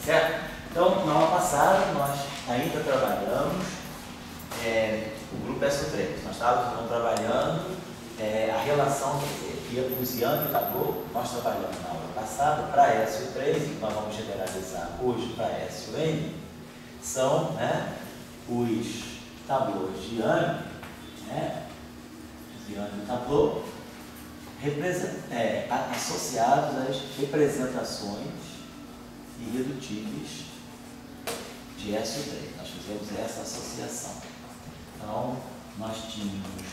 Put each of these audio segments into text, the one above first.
Certo? Então, na aula passada, nós ainda trabalhamos o grupo SO3. Nós estávamos trabalhando a relação, que os Yang e Tableau, nós trabalhamos na aula passada para SO3, e que nós vamos generalizar hoje para SON, são os tablôs de Yang, os Yang e Tableau, associados às representações irredutíveis de SO3. Nós fizemos essa associação. Então, nós tínhamos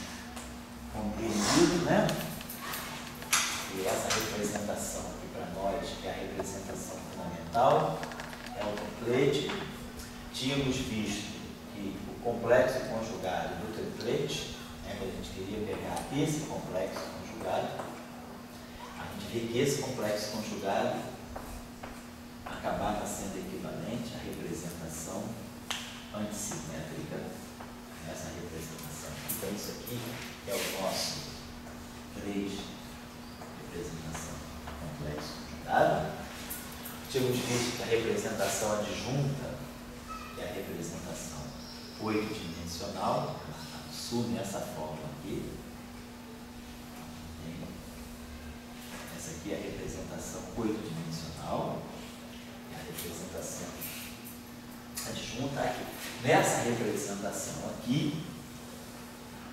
compreendido, e essa representação aqui para nós, que é a representação fundamental, é o template. Tínhamos visto que o complexo conjugado do template, que a gente queria pegar esse complexo conjugado, a gente vê que esse complexo conjugado acabava sendo equivalente à representação antissimétrica nessa representação. Então, isso aqui é o nosso 3 representação complexo conjugado. Tínhamos visto que a representação adjunta, que é a representação 8-dimensional, assume essa forma aqui. Essa aqui é a representação 8-dimensional. Representação adjunta aqui. Nessa representação aqui,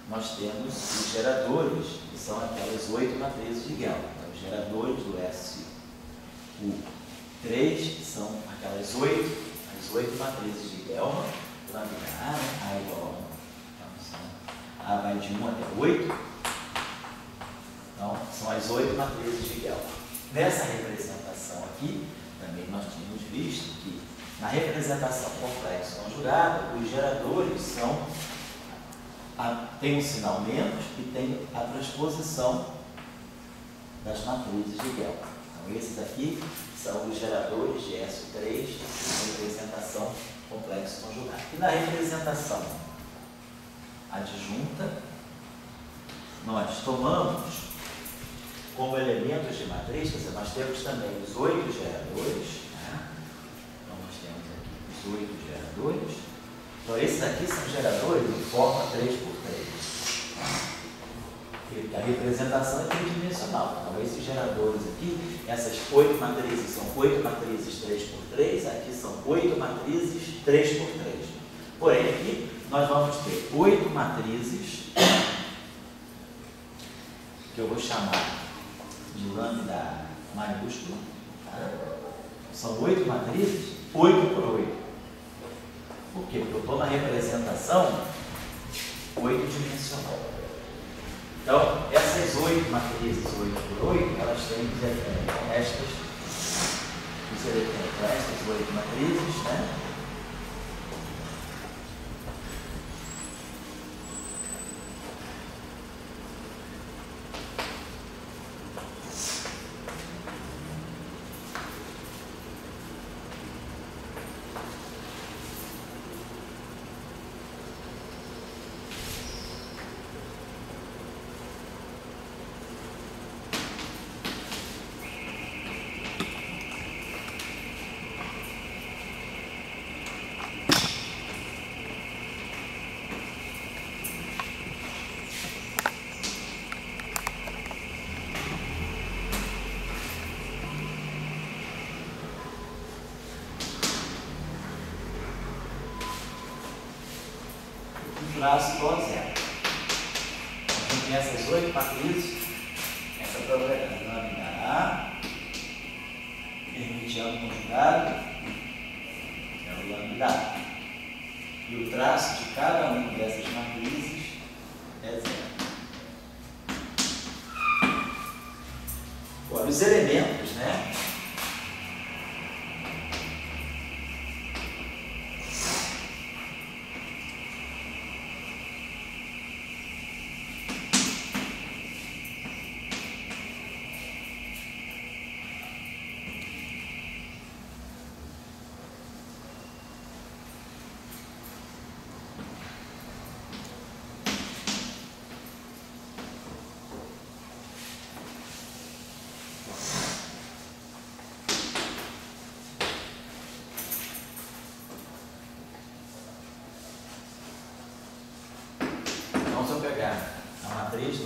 nós temos os geradores, que são aquelas 8 matrizes de Gell. Então, os geradores do SU3 são aquelas 8 matrizes de Gell, laminar A igual a 1. Então, A vai de 1 até 8. Então, são as 8 matrizes de Gell. Nessa representação aqui, também nós tínhamos visto que na representação complexo conjugada, os geradores têm um sinal menos e tem a transposição das matrizes de Gell. Então, esses aqui são os geradores de SO3 na representação complexo conjugada. E na representação adjunta, nós tomamos como elementos de matriz, quer dizer, nós temos também os 8 geradores, então nós temos aqui os 8 geradores. Então, esses aqui são geradores de forma 3x3. A representação é tridimensional. Então, esses geradores aqui, essas 8 matrizes são 8 matrizes 3x3, aqui são 8 matrizes 3x3. Porém, aqui nós vamos ter 8 matrizes, que eu vou chamar de lambda maiúsculo. São 8 matrizes, 8 por 8. Por quê? Porque eu estou na representação 8-dimensional. Então, essas 8 matrizes, 8 por 8, elas têm estas 8 matrizes, traço igual a 0. Então, tem essas 8 matrizes, essa probabilidade lambda A, hermitiano conjugado, é o lambda A. E o traço de cada uma dessas matrizes é 0. Agora, os elementos,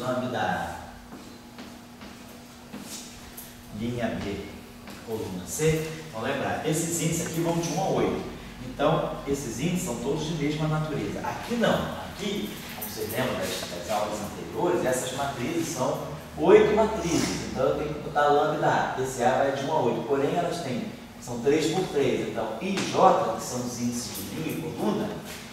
lambda A, linha B, coluna C, vão lembrar, esses índices aqui vão de 1 a 8. Então, esses índices são todos de mesma natureza. Aqui não. Aqui, como vocês lembram das aulas anteriores, essas matrizes são 8 matrizes. Então, eu tenho que botar lambda A. Esse A vai de 1 a 8. Porém, elas são 3 por 3. Então, I e J, que são os índices de linha e coluna,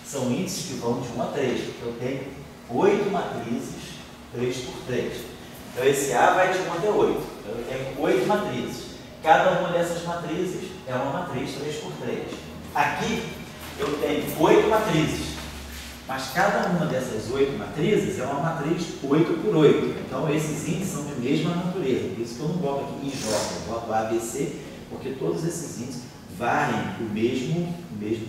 são índices que vão de 1 a 3. Porque eu tenho 8 matrizes, 3 por 3. Então, esse A vai de 1 até 8. Então, eu tenho 8 matrizes. Cada uma dessas matrizes é uma matriz 3 por 3. Aqui, eu tenho 8 matrizes. Mas cada uma dessas 8 matrizes é uma matriz 8 por 8. Então, esses índices são de mesma natureza. Por isso que eu não boto aqui IJ, eu boto ABC, porque todos esses índices varrem o mesmo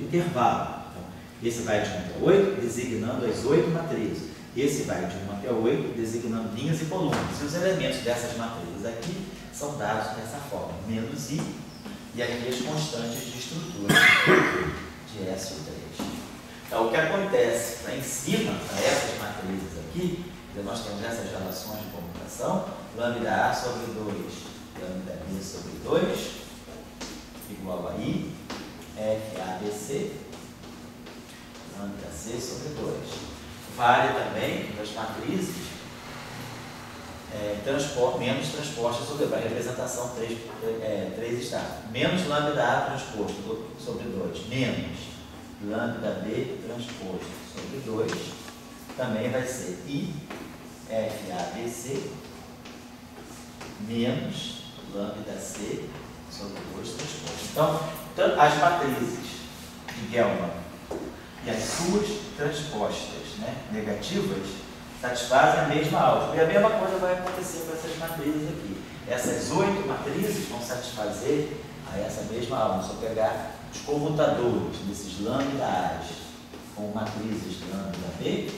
intervalo. Então, esse vai de 1 até 8, designando as 8 matrizes. Esse vai de 1 até 8, designando linhas e colunas. E os elementos dessas matrizes aqui são dados dessa forma, menos I, e aqui as constantes de estrutura, de SO3. Então, o que acontece lá em cima, para essas matrizes aqui, nós temos essas relações de comutação, lambda A sobre 2, lambda B sobre 2, igual a I, FABC, lambda C sobre 2. Vale também das matrizes menos transposta sobre 2, a representação 3 está. Menos lambda A transposto sobre 2, menos lambda B transposto sobre 2, também vai ser I, FABC, menos lambda C sobre 2 transposto. Então, as matrizes de Gell-Mann e as suas transpostas, negativas, satisfazem a mesma álgebra. E a mesma coisa vai acontecer com essas matrizes aqui. Essas 8 matrizes vão satisfazer a essa mesma álgebra. Se eu pegar os comutadores desses lambda A's com matrizes de lambda B,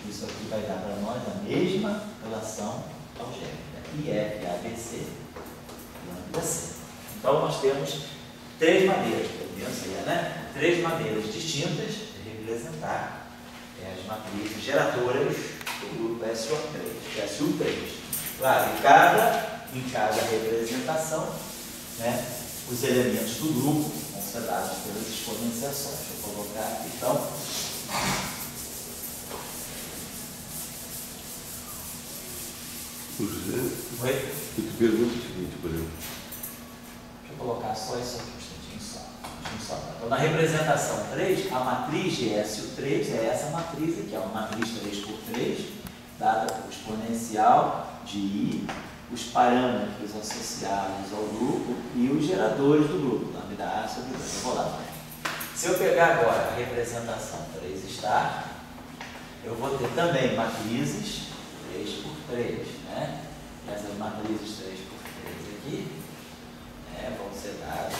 isso aqui vai dar para nós a mesma relação algébrica. IFABC, lambda C. Então, nós temos 3 maneiras, pelo menos, 3 maneiras distintas de representar as matrizes geradoras do grupo SU3. Claro, em cada representação, os elementos do grupo vão ser dados pelas exponenciações. Deixa eu colocar aqui, então. José, Oi? eu te pergunto o seguinte, por exemplo. Deixa eu colocar só isso aqui, um instantinho só. Então, na representação 3, a matriz de SU3 é essa matriz aqui, é uma matriz 3 por 3, dada por exponencial de I, os parâmetros associados ao grupo e os geradores do grupo, lambda A sobre 2. Eu vou lá. Se eu pegar agora a representação 3 estar, eu vou ter também matrizes 3 por 3, Essas matrizes 3 por 3 aqui, vão ser dadas,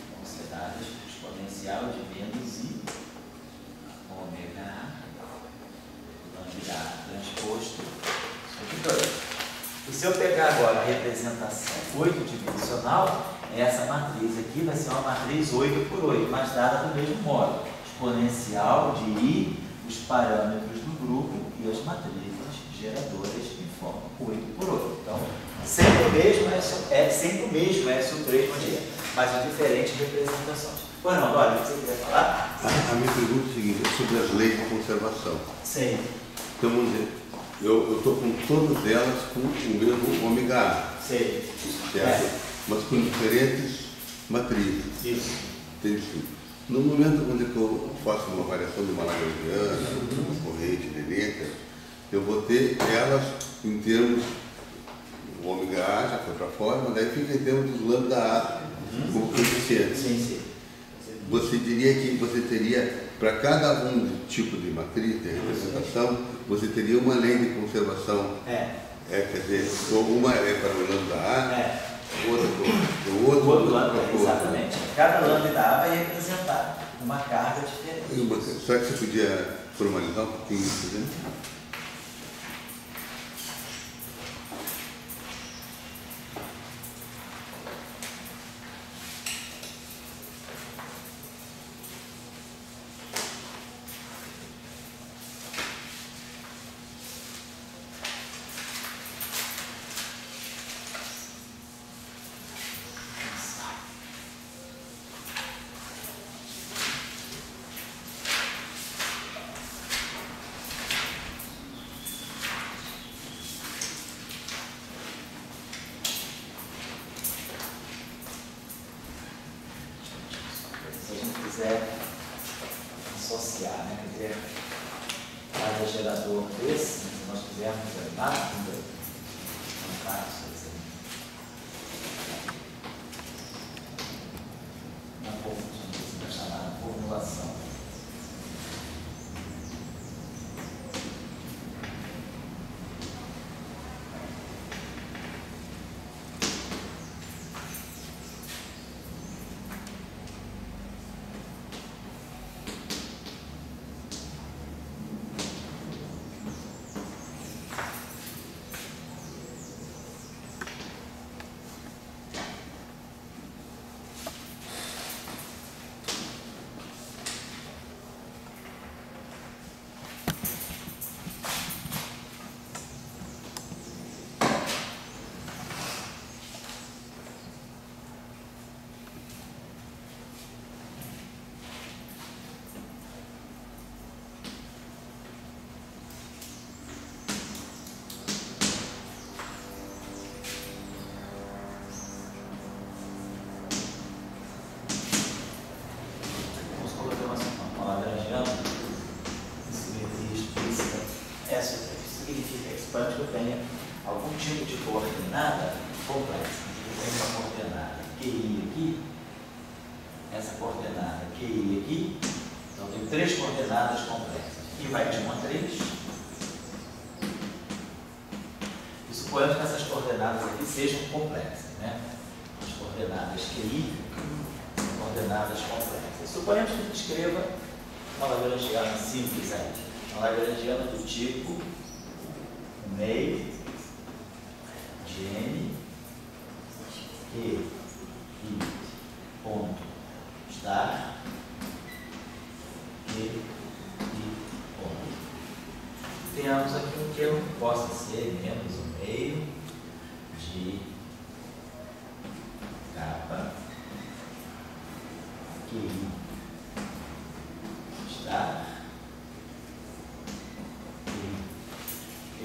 vão ser dadas por exponencial de menos I, ômega A, lambda A transposto sobre 2. E se eu pegar agora a representação 8-dimensional, essa matriz aqui vai ser uma matriz 8 por 8, mas dada do mesmo modo. Exponencial de I, os parâmetros do grupo e as matrizes geradoras em forma 8 por 8. Então, sempre o mesmo SU3 mas em diferentes representações. Pois não, Dória, o que você queria falar? A minha pergunta é a seguinte, é sobre as leis de conservação. Sim. Então, vamos dizer, eu estou com todas elas com o mesmo ômega A. Sim. Certo? Mas com diferentes matrizes. Isso. Entendi. No momento onde eu faço uma variação de uma lagrangiana, uma corrente direta, eu vou ter elas em termos, o ômega A já foi para fora, mas daí fica em termos dos lambda A como coeficiente. Sim. Você diria que você teria, para cada tipo de matriz de representação, você teria uma lei de conservação. Quer dizer, uma é para o lambda A, outra para o outro lambda, exatamente. Cada lambda A vai representar uma carga diferente. Será que você podia formalizar um pouquinho isso, né? associar, né? Quer dizer, cada gerador desse, se nós quisermos nada, não faz, uma chamada formulação. Expande que eu tenha algum tipo de coordenada complexa. Eu tenho uma coordenada QI aqui, essa coordenada QI aqui, então eu tenho 3 coordenadas complexas. E vai de 1 a 3. E suponhamos que essas coordenadas aqui sejam complexas, né? As coordenadas QI são coordenadas complexas. Suponhamos que a gente escreva uma lagrangiana simples aí. Uma lagrangiana do tipo meio de n e ponto estar e ponto. Temos aqui um termo que possa ser menos o meio de capa que estar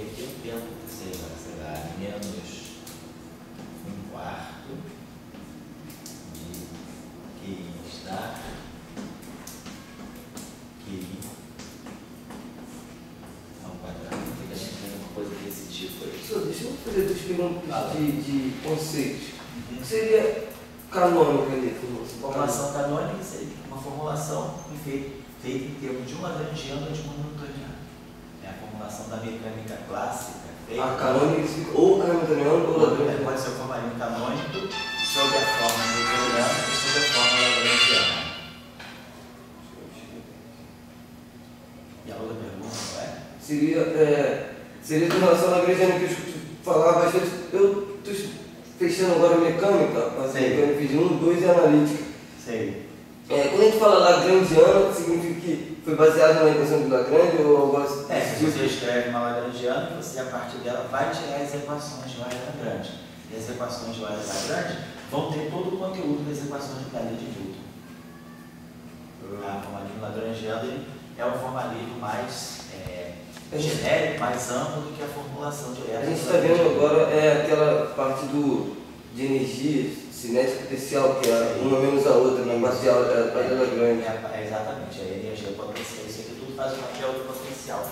e eu tento que será menos 1/4 de QI estar QI ao quadrado. A gente tem uma coisa desse tipo aí. Professor, deixa eu fazer 2 perguntas de conceitos. O que seria canônica ali? Formulação canônica seria uma formulação feita em termos de uma lagrangiana ou de uma newtoniana. É a formulação da mecânica clássica. A canônica fica ou hamiltoniano ou lagrangiano. Pode ser o formalinho canônico sob a forma newtoniana e sob a forma lagrangiana. E a outra pergunta, não é? Seria com relação à lagrangiana que eu falava, às vezes eu estou fechando agora a mecânica, mas mecânica de 1, 2 e analítica. Sei. Quando a gente fala lagrangiana, significa que foi baseado na equação de Lagrange ou algo assim? Se você escreve uma lagrangiana, você a partir dela vai tirar as equações de Euler-Lagrange. E as equações de Euler-Lagrange vão ter todo o conteúdo das equações de Cayley de Newton. O formalismo lagrangiano ele é um formalismo mais genérico, mais amplo do que a formulação de Euler. A gente está vendo agora aquela parte de energia cinética potencial, que é uma menos a outra, na parte de Lagrange. Exatamente, a energia potencial, isso aqui tudo faz o papel do potencial.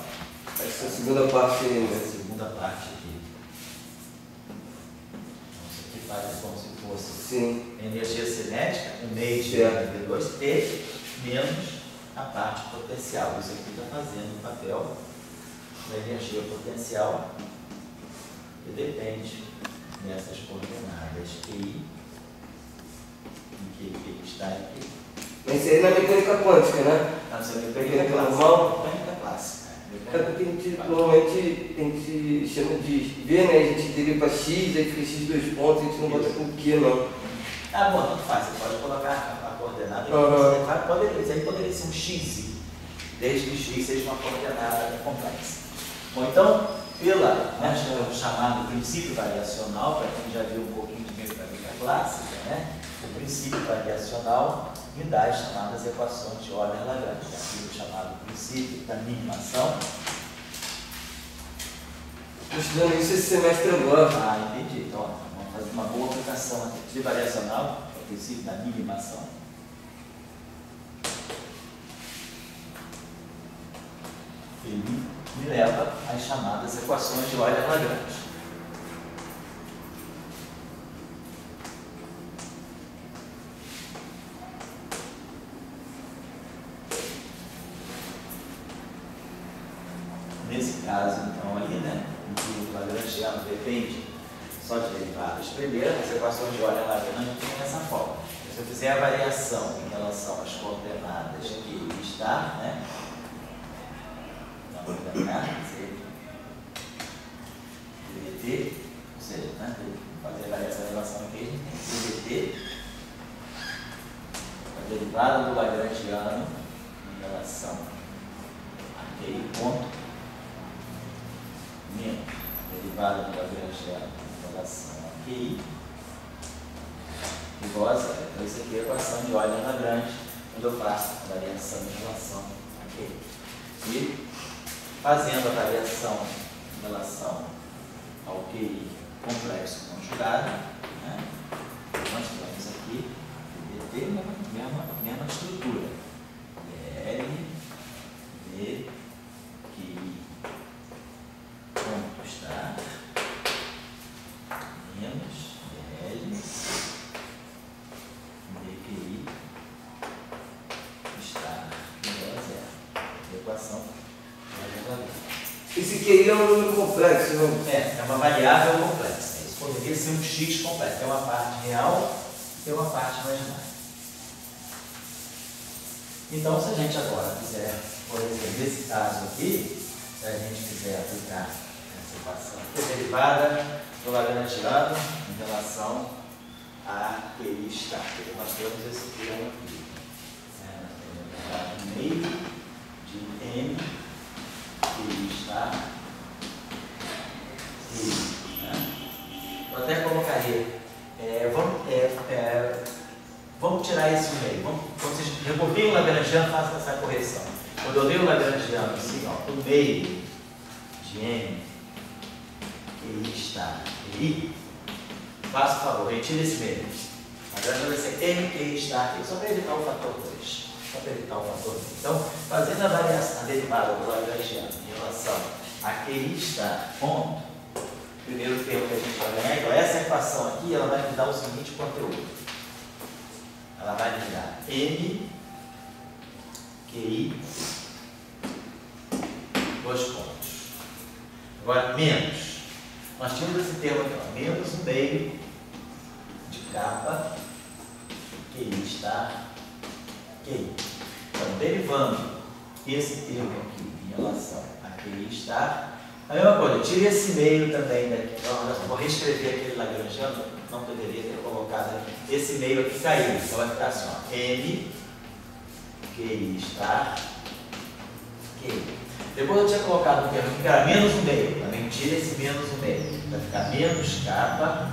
Essa segunda parte aí, né? Essa segunda parte aqui. Então, isso aqui faz como se fosse energia cinética, o meio de V2 e menos a parte potencial. Isso aqui está fazendo o papel da energia potencial que depende dessas coordenadas QI e que está aqui. Mas isso aí na mecânica quântica, né? Não, isso é mecânica normal. Mecânica clássica. É porque a gente, normalmente a gente chama de V, né? A gente deriva X, aí fica X 2 pontos, a gente não bota com Q, não. Ah, bom, tanto faz. Você pode colocar a coordenada. Isso aí poderia ser um X, desde que X seja uma coordenada complexa. Bom, então, pelo chamado princípio variacional, para quem já viu um pouquinho de mecânica clássica, né? O princípio variacional me dá as chamadas equações de Euler-Lagrange. Aqui o chamado princípio da minimação. Estou estudando isso esse semestre agora. Ah, entendi. Então, vamos fazer uma boa aplicação aqui. Princípio variacional, o princípio da minimação. ele me leva às chamadas equações de Euler-Lagrange. Nesse caso, então, ali, né, em que o lagrangiano depende só de derivadas primeiras, as equações de Euler-Lagrange têm essa forma. Se eu fizer a variação em relação às coordenadas que está, né, não vou enganar, ddt, ou seja, né, fazer a variação em relação aqui, a gente tem ddt, a derivada do lagrangiano em relação a QI ponto, menos a derivada do lagrangiano em relação a QI, igual a zero. Então, isso aqui é a equação de Euler-Lagrange, quando eu faço a variação em relação a QI. E, fazendo a variação em relação ao QI complexo conjugado, né, nós temos aqui dt, mesma estrutura. L, D, QI, ponto estar, menos L, dqi está igual a zero. Equação esse QI é um número complexo, não? é uma variável complexa. Isso poderia ser um x complexo. Tem uma parte real e tem uma parte imaginária. Então, se a gente agora quiser, por exemplo, nesse caso aqui, se a gente quiser aplicar essa equação, que é derivada do lagrangiano em relação a QI está. Nós temos esse termo aqui. Nós temos meio de M QI está. Eu até colocaria. Vamos tirar esse meio. Quando vocês removerem o lagrangiano, façam essa correção. Quando eu dei o lagrangiano assim, ó, o meio de M QI está QI, faça o favor, retire esse meio. Agora vai ser M QI está aqui, só para evitar o fator 2. Só para evitar o fator 2. Então, fazendo a variação, a derivada do lagrangiano em relação a QI está ponto, o primeiro termo que a gente vai ganhar, então essa equação aqui, ela vai me dar o seguinte conteúdo. Ela vai me dar M QI, dois pontos. Agora, menos. Nós tínhamos esse termo aqui, ó, menos um meio de capa QI está QI. Então, derivando esse termo aqui em relação a QI está, a mesma coisa, tire esse meio também daqui. Então, eu vou reescrever aquele lagrangiano, não deveria ter colocado aqui. Esse meio aqui caiu, então vai ficar assim, ó, M QI está QI. Depois eu tinha colocado um termo aqui que era menos um meio, também tira esse menos um meio. Vai ficar menos capa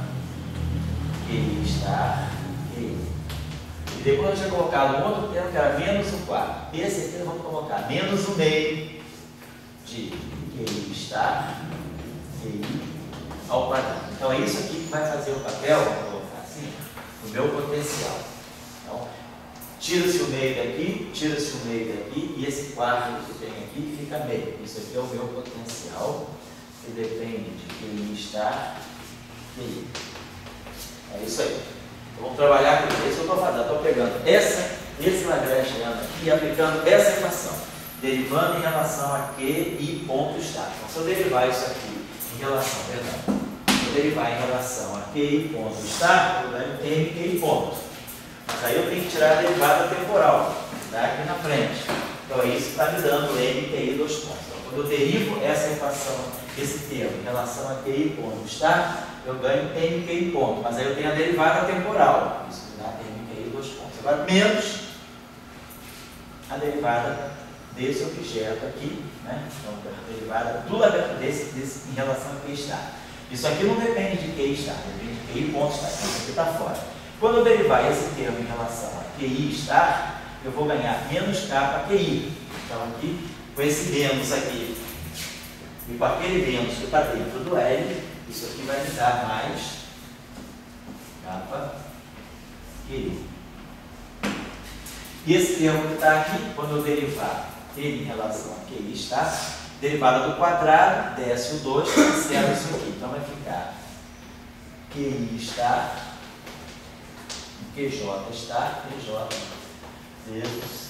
QI está QI. E depois eu tinha colocado um outro termo que era menos um quarto. Esse aqui nós vamos colocar menos um meio de QI está QI ao quadrado. Então é isso aqui que vai fazer o papel, vou colocar assim, o meu potencial. Então, tira-se o meio daqui, tira-se o meio daqui, e esse quarto que tem aqui fica meio. Isso aqui é o meu potencial, que depende de QI está QI. É isso aí. Então, vamos trabalhar com isso. É isso que eu estou fazendo. Estou pegando esse lagrangiano aqui e aplicando essa equação, derivando em relação a QI ponto está. Então, se eu derivar isso aqui em relação, se eu derivar em relação a QI ponto está, eu ganho M QI ponto. Mas aí eu tenho que tirar a derivada temporal, que está aqui na frente. Então, é isso que está me dando M QI dois pontos. Então, quando eu derivo essa equação, esse termo em relação a QI ponto está, eu ganho M QI ponto. Mas aí eu tenho a derivada temporal. Isso me dá M QI dois pontos. Agora, menos a derivada desse objeto aqui, né? Então, a derivada desse em relação a QI está. Isso aqui não depende de QI está, depende de QI ponto está. Então, isso aqui está fora. Quando eu derivar esse termo em relação a QI está, eu vou ganhar menos K QI. Então, aqui, com esse menos aqui e com aquele menos que está dentro do L, isso aqui vai me dar mais K QI. E esse termo que está aqui, quando eu derivar ele em relação a QI está, derivada do quadrado, desce o 2, cancela isso aqui. Então vai ficar QI estar, QJ estar, QJ vezes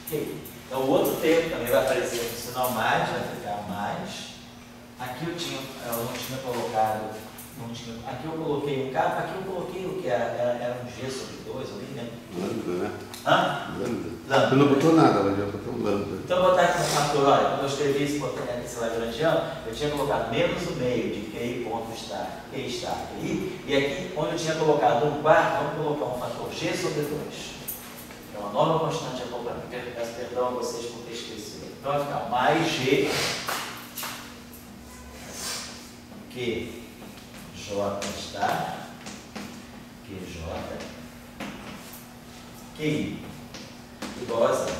QI. Então o outro termo também vai aparecer no sinal mais, vai ficar mais. Aqui eu não tinha colocado, aqui eu coloquei um K, aqui eu coloquei o que era um G sobre 2, eu nem lembro. Lambda, né? Hã? Lambda. Você não botou nada, mas já botou um lambda. Então eu vou botar aqui no fator, olha, quando eu escrevi esse lagrangiano, eu tinha colocado menos o meio de QI ponto estar, QI estar, QI, e aqui onde eu tinha colocado um quarto, vamos colocar um fator G sobre 2. É uma nova constante acompanhada. Peço perdão a vocês por ter esquecido. Então vai ficar mais G que J estar, QJ, QI igual a 0.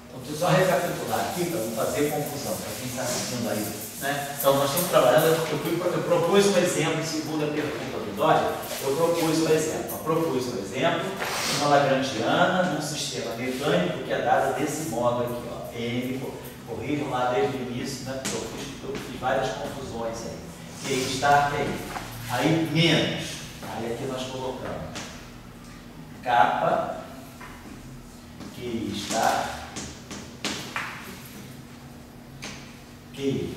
Então, deixa eu só recapitular aqui para não fazer confusão, para quem está assistindo aí. Né? Então, nós estamos trabalhando, eu propus um exemplo, segundo a pergunta do Dória, eu propus um exemplo, uma lagrangiana num sistema mecânico que é dada desse modo aqui, ó, M, corrijam lá desde o início, né? Eu fiz várias confusões aí. QI estar, QI. Aí menos, aí aqui nós colocamos kappa, QI estar, QI.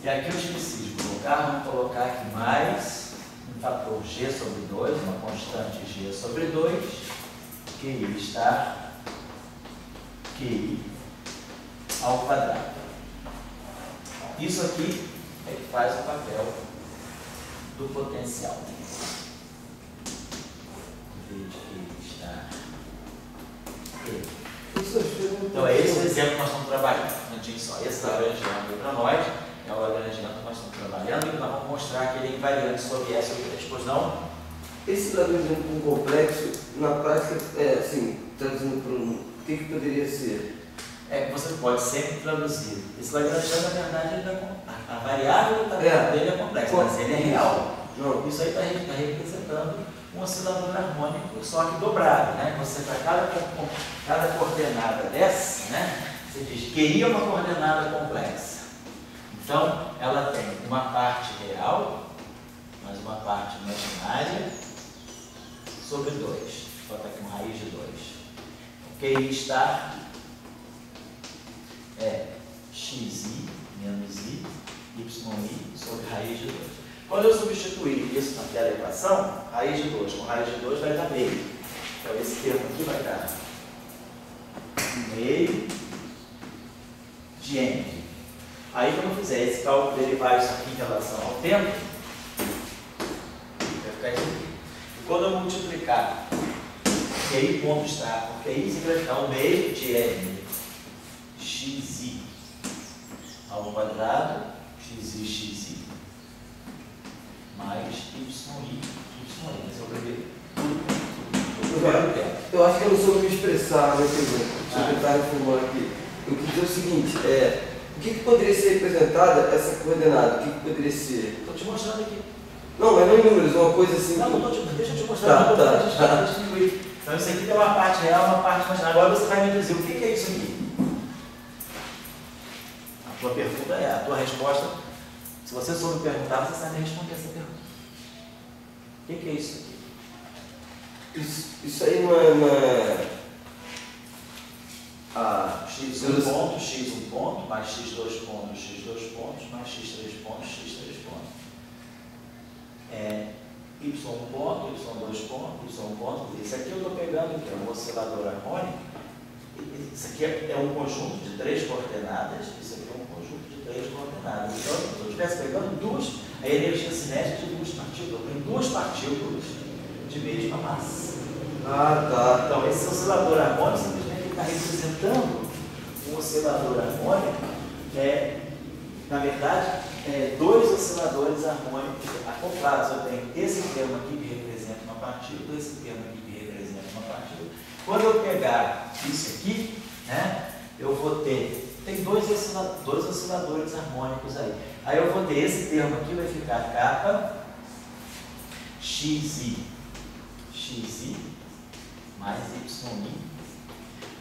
E aqui eu esqueci de colocar, vamos colocar aqui mais um fator G sobre 2, uma constante G sobre 2, QI estar, QI ao quadrado. Isso aqui é que faz o papel do potencial. Então é esse o exemplo que nós estamos trabalhando. Não tinha só esse lagrangiano para nós, é o lagrangiano que nós estamos trabalhando e nós vamos mostrar que ele é invariante sobre S sobre 3. Pois não? Esse lagrangiano com complexo, na prática, assim, traduzindo para o que poderia ser? Você pode sempre traduzir. Esse lagrangiano, na verdade, a variável dele é complexa, mas ele é real. Não. Isso aí está representando um oscilador harmônico, só que dobrado, né? Você, para cada coordenada dessa, né? Você diz QI é uma coordenada complexa. Então, ela tem uma parte real, mais uma parte imaginária, sobre 2. Bota aqui uma raiz de 2. O QI está xi menos i, yi sobre raiz de 2. Quando eu substituir isso naquela equação, raiz de 2 com raiz de 2 vai dar meio. Então esse termo aqui vai dar meio de n. Aí quando eu fizer esse cálculo, derivar isso aqui em relação ao tempo, vai ficar isso aqui. E quando eu multiplicar QI ponto estar por QI, vai ficar o meio de n xi ao quadrado, xi mais yi. Esse é o primeiro. Eu acho que eu não soube me expressar, né, deixa eu tentar reformular aqui. Eu quis dizer o seguinte, o que poderia ser representada essa coordenada? O que poderia ser? Estou te mostrando aqui. Não, mas não em números, uma coisa assim. Não, deixa eu te mostrar. Tá. Então isso aqui tem uma parte real, uma parte imaginária. Agora você vai me dizer o que é isso aqui. A tua pergunta a tua resposta. Se você soube perguntar, você sabe responder essa pergunta. O que é isso aqui? Isso aí não é x1 ponto, x1 ponto, mais x2 pontos, x2 pontos, mais x3 pontos, x3 pontos. Y1 ponto, Y2 ponto, Y1 ponto. Esse aqui eu estou pegando, que é um oscilador harmônico. Isso aqui é um conjunto de 3 coordenadas. Isso aqui é um conjunto de 3 coordenadas. Então, se eu estivesse pegando a energia cinética de 2 partículas, eu tenho 2 partículas de mesma massa. Tá. Então, esse oscilador harmônico simplesmente está representando um oscilador harmônico, na verdade, 2 osciladores harmônicos acoplados. Eu tenho esse termo aqui que representa uma partícula, esse termo aqui que representa uma partícula. Quando eu pegar isso aqui, né, eu vou ter, tem 2 osciladores harmônicos aí. Aí eu vou ter esse termo aqui, vai ficar kappa xi mais yi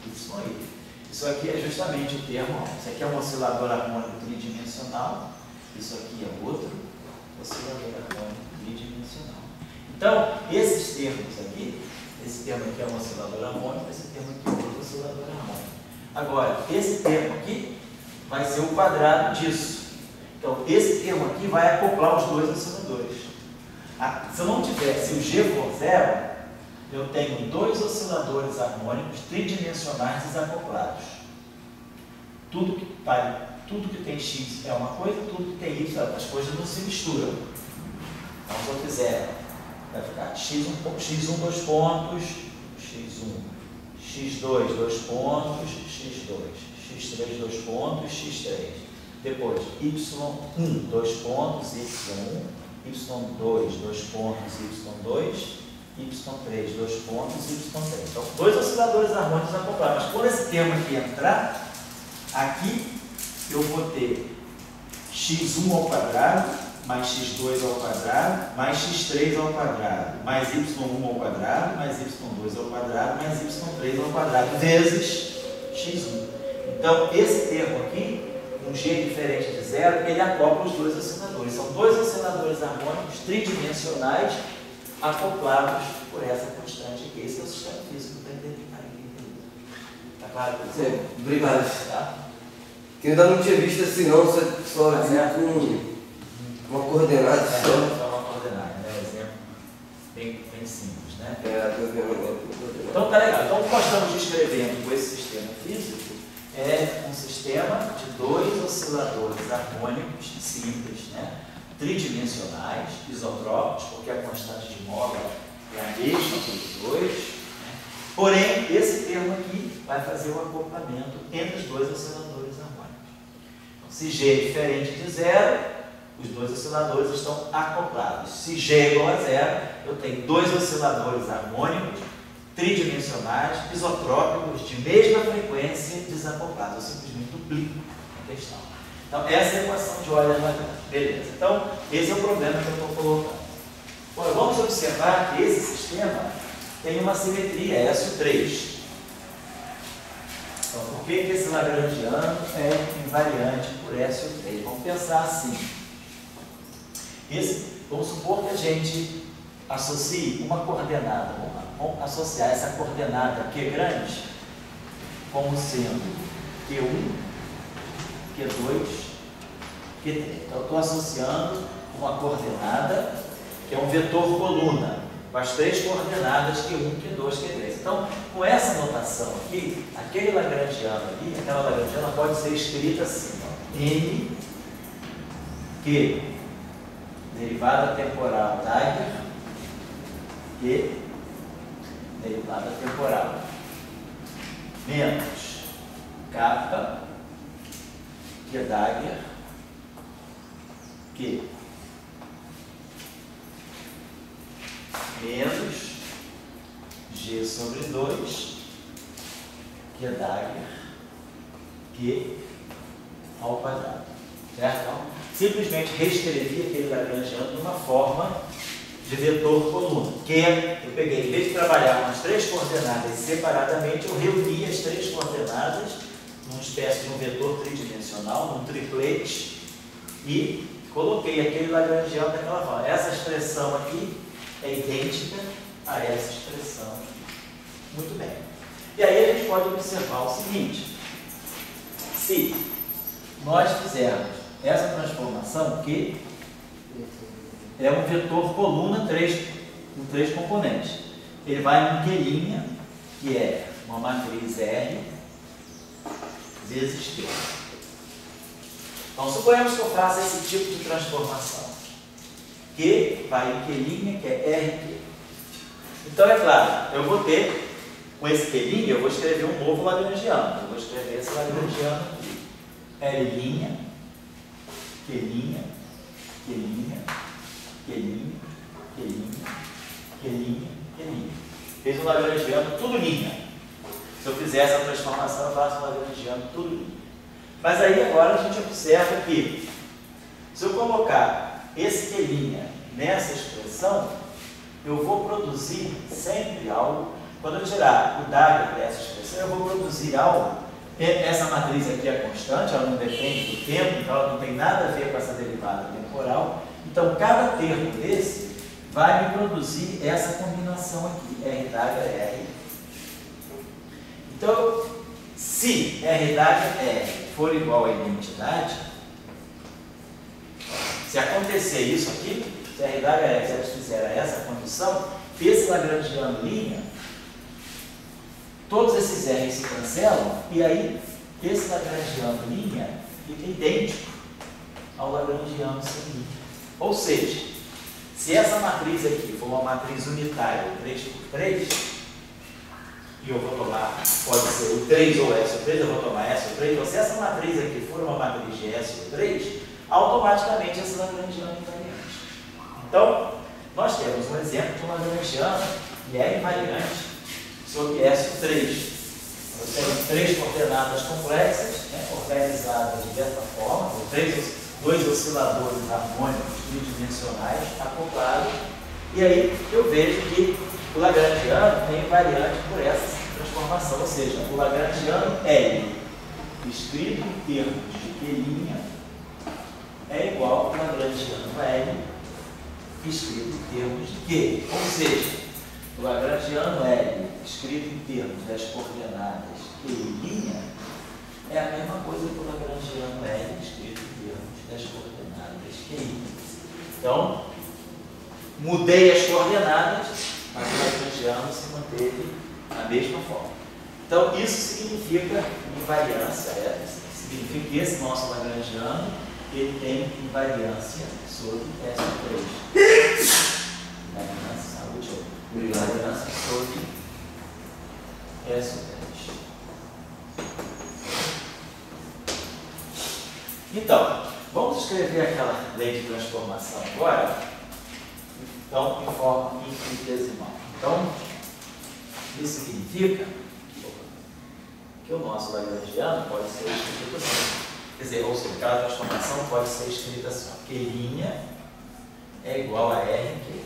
YI. Isso aqui é justamente o termo, isso aqui é um oscilador harmônico tridimensional, isso aqui é outro oscilador harmônico tridimensional. Então, esses termos aqui, esse termo aqui é um oscilador harmônico, esse termo aqui é outro oscilador harmônico. Agora, esse termo aqui vai ser o quadrado disso. Então, esse termo aqui vai acoplar os dois osciladores. Se eu não tivesse o G for zero, eu tenho dois osciladores harmônicos tridimensionais desacoplados. Tudo que tem X é uma coisa, tudo que tem Y, as coisas não se misturam. Então, se eu fizer, vai ficar X1, 2 pontos, X1, X2, 2 pontos, X2, X3, 2 pontos, X3. Depois, Y1, 2 pontos, Y1, Y2, 2 pontos, Y2, Y3, 2 pontos, Y3. Então, dois osciladores harmônicos acoplados. Mas quando esse termo aqui entrar, aqui eu vou ter x1 ao quadrado, mais x2 ao quadrado, mais x3 ao quadrado, mais y1 ao quadrado, mais y2 ao quadrado, mais y3 ao quadrado, vezes x1. Então, esse termo aqui, um G diferente de zero, ele acopla os dois osciladores. São dois osciladores harmônicos tridimensionais acoplados por essa constante aqui. Esse é o sistema físico para entender. Está claro? Sim, obrigado. Tá? Que eu ainda não tinha visto assim, não, só com uma coordenada só. Só uma coordenada, né? Um exemplo bem simples, né? Então, tá legal. Então, o que nós estamos descrevendo com esse sistema físico é um sistema de dois osciladores harmônicos simples, né? Tridimensionais, isotrópicos, porque a constante de móvel é a mesma para os dois, né? Porém, esse termo aqui vai fazer o acoplamento entre os dois osciladores harmônicos. Então, se G é diferente de zero, os dois osciladores estão acoplados. Se G é igual a zero, eu tenho dois osciladores harmônicos tridimensionais, isotrópicos, de mesma frequência, desacoplados. Eu simplesmente duplico a questão. Então, essa é a equação de Euler-Lagrange. Beleza. Então, esse é o problema que eu estou colocando. Bom, vamos observar que esse sistema tem uma simetria SO3. Então, por que esse lagrangiano é invariante por SO3? Vamos pensar assim. Vamos supor que a gente associe uma coordenada. Vamos associar essa coordenada Q grande como sendo Q1, Q2, Q3. Então, eu estou associando uma coordenada que é um vetor coluna, com as três coordenadas Q1, Q2, Q3. Então, com essa notação aqui, aquele lagrangiano ali, aquela lagrangiana pode ser escrita assim, ó, N, Q, derivada temporal Dagger, Q, derivada temporal, menos kappa, Q Dagger, Q, menos G sobre 2, Q Dagger, Q ao quadrado. Certo? Então, simplesmente reescrevi aquele lagrangiano de uma forma de vetor coluna. Que eu peguei, em vez de trabalhar com as três coordenadas separadamente, eu reuni as três coordenadas numa espécie de um vetor tridimensional, num triplete, e coloquei aquele lagrangiano daquela forma. Essa expressão aqui é idêntica a essa expressão aqui. Muito bem. E aí a gente pode observar o seguinte: se nós fizermos essa transformação, que é um vetor coluna com três componentes, ele vai em Q', que é uma matriz R vezes Q. Então, suponhamos que eu faça esse tipo de transformação. Q vai em Q', que é RQ. Então, é claro, eu vou ter, com esse Q', eu vou escrever um novo lagrangiano. Eu vou escrever esse lagrangiano aqui. L', Q', Q', Q', Q', Q'. Fez um lagrangiano tudo linha. Se eu fizer essa transformação, eu faço um lagrangiano tudo linha. Mas aí agora a gente observa que, se eu colocar esse Q' nessa expressão, eu vou produzir sempre algo Quando eu tirar o W dessa expressão, eu vou produzir algo. Essa matriz aqui é constante, ela não depende do tempo, então ela não tem nada a ver com essa derivada temporal. Então, cada termo desse vai me produzir essa combinação aqui, RWR. Então, se RWR for igual à identidade, se acontecer isso aqui, se RWR fizer essa condição, esse lagrangiano linha, todos esses R se cancelam, e aí esse lagrangiano linha fica idêntico ao lagrangiano sem linha. Ou seja, se essa matriz aqui for uma matriz unitária 3×3, e eu vou tomar, pode ser o 3 ou S, o 3 eu vou tomar S, o 3, então se essa matriz aqui for uma matriz de S ou 3, automaticamente esse lagrangiano é invariante. Então, nós temos um exemplo de um lagrangiano que é invariante sobre S3. Eu tenho 3 coordenadas complexas, né, organizadas de dessa forma, com 2 osciladores harmônicos tridimensionais acoplados, e aí eu vejo que o lagrangiano é invariante por essa transformação, ou seja, o lagrangiano L, escrito em termos de Q' é igual ao lagrangiano L, escrito em termos de Q. Ou seja, o lagrangiano L, escrito em termos das coordenadas Q' é a mesma coisa que o lagrangiano L, escrito em termos das coordenadas Q'. Então, mudei as coordenadas, mas o lagrangiano se manteve da mesma forma. Então, isso significa invariância, significa que esse nosso lagrangiano ele tem invariância sobre S3. Invariância sobre S3. Então, vamos escrever aquela lei de transformação agora, então, em forma infinitesimal. Então, isso significa que o nosso lagrangiano pode ser escrito assim. Quer dizer, ou seja, cada transformação pode ser escrita assim. Q' é igual a RQ.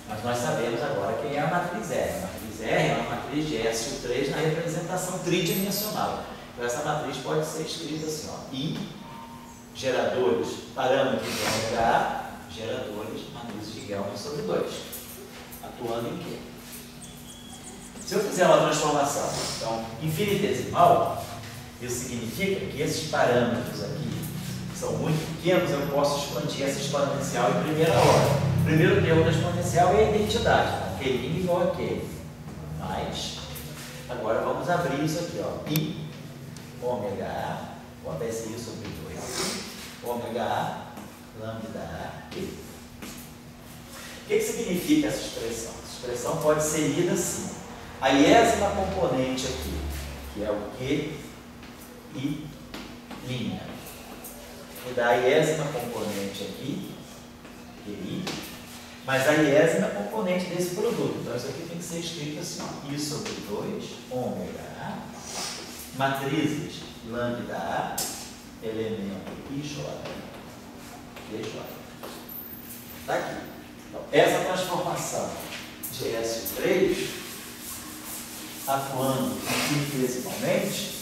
Mas nós sabemos agora quem é a matriz R. A matriz R é uma matriz de S3 na representação tridimensional. Então, essa matriz pode ser escrita assim, ó, I, geradores, parâmetros de ômega A, geradores, matrizes de Gell-Mann sobre 2, atuando em Q. Se eu fizer uma transformação, então, infinitesimal, isso significa que esses parâmetros aqui são muito pequenos, eu posso expandir essa exponencial em primeira ordem. O primeiro termo da exponencial é a identidade, tá? Q' igual a Q. Mas, agora vamos abrir isso aqui, ó. I, ômega A, acontece isso sobre 2. Ômega A, lambda A, Q. O que significa essa expressão? Essa expressão pode ser lida assim. A iésima componente aqui, que é o Q e linha, e da iésima componente aqui, QI, mas a iésima componente desse produto. Então, isso aqui tem que ser escrito assim, ó, I sobre 2, ômega A, matrizes lambda A, elemento IJ, DJ. Está aqui. Então, essa transformação de S3, atuando infinitesimalmente,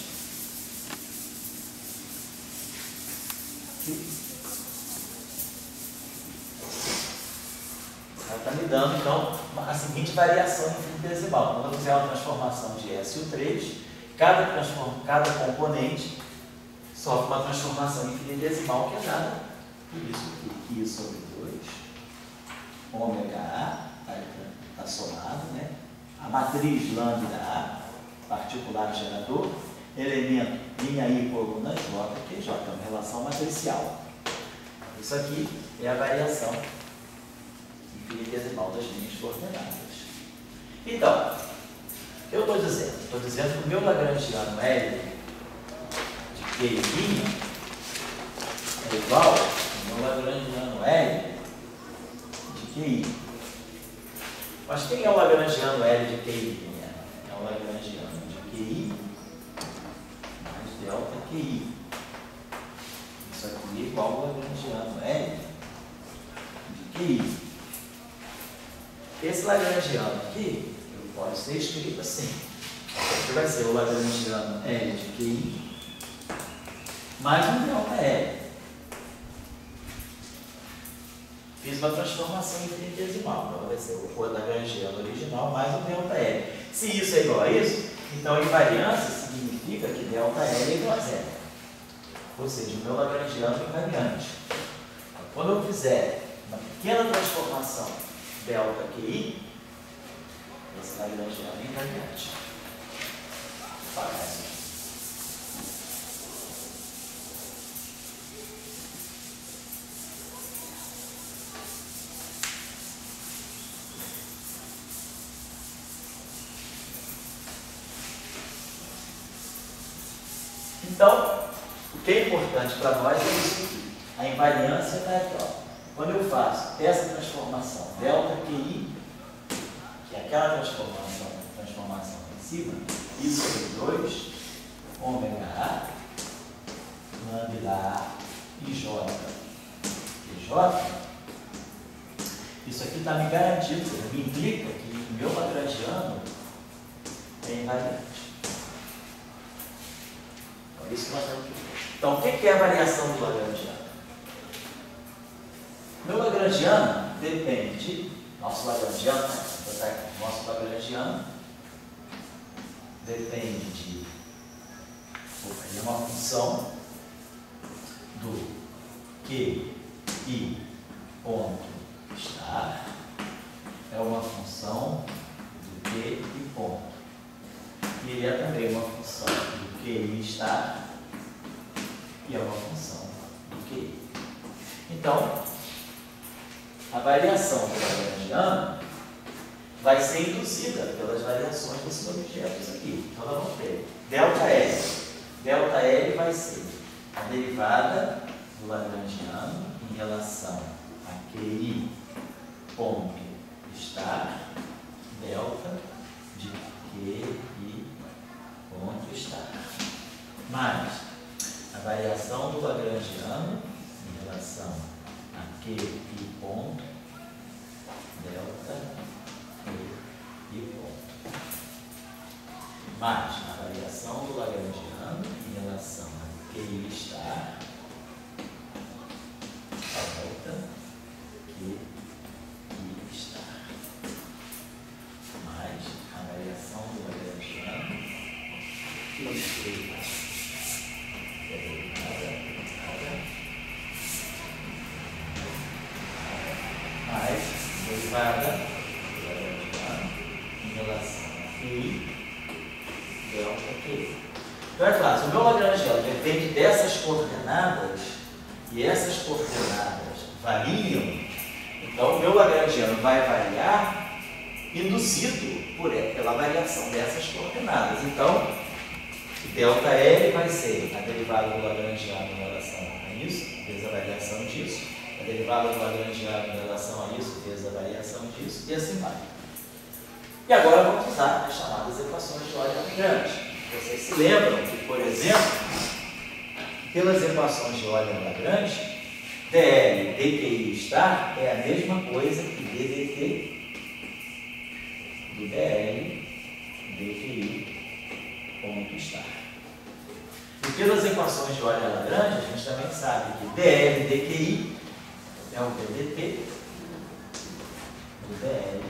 ela está me dando, então, a seguinte variação infinitesimal. Quando eu fizer uma transformação de S3, cada componente sofre uma transformação infinitesimal que é dada por isso aqui. I sobre 2, ômega A, está somado, né? A matriz lambda A, particular gerador, elemento linha I, coluna J, que J é uma relação matricial. Isso aqui é a variação infinitesimal das linhas coordenadas. Então, eu estou dizendo? Estou dizendo que o meu lagrangiano L de Q' é igual ao meu lagrangiano L de QI. Mas quem é o lagrangiano L de QI? É o lagrangiano de QI mais delta QI. Isso aqui é igual ao lagrangiano L de QI. Esse lagrangiano aqui, eu pode ser escrito assim. Aqui vai ser o lagrangiano L de QI mais um delta L. Fiz uma transformação infinitesimal, então vai ser o lagrangiano original mais o delta L. Se isso é igual a isso, então a invariância significa que delta L é igual a zero. Ou seja, o meu lagrangiano é invariante. Então, quando eu fizer uma pequena transformação delta QI, esse lagrangiano é invariante. Parece. Então, o que é importante para nós é isso aqui. A invariância está aqui, ó. Quando eu faço essa transformação delta QI, que é aquela transformação em cima, I sobre 2, ômega A, lambda A e J, isso aqui está me garantido, me implica que o meu lagrangiano é invariante. Então, isso nós temos que ver. Então, o que é a variação do lagrangiano? Meu lagrangiano depende, nosso lagrangiano depende de uma função do QI ponto estar, é uma função do QI ponto. E ele é também uma função do QI estar e é uma função do QI. Então, a variação do lagrangiano vai ser induzida pelas variações desses objetos aqui. Então, nós vamos ter delta L. Delta L vai ser a derivada do lagrangiano em relação a QI ponto estar delta de QI ponto estar mais a variação do lagrangiano em relação a QI ponto delta QI ponto mais a variação do lagrangiano em relação a QI estar delta QI estar mais a variação do lagrangiano mais derivada em relação a QI delta QI. Então é claro, se o meu lagrangiano depende dessas coordenadas e essas coordenadas variam, então o meu lagrangiano vai variar induzido pela variação dessas coordenadas. Então, delta L vai ser a derivada do lagrangiano em relação a isso, vezes a variação disso, a derivada do lagrangiano em relação a isso, vezes a variação disso, e assim vai. E agora vamos usar as chamadas equações de Euler Lagrange. Vocês se lembram que, por exemplo, pelas equações de Euler Lagrange, dl dqi estar é a mesma coisa que ddt do dl dqi ponto estar. E pelas equações de Euler Lagrange, a gente também sabe que dl dqi é o ddt do dl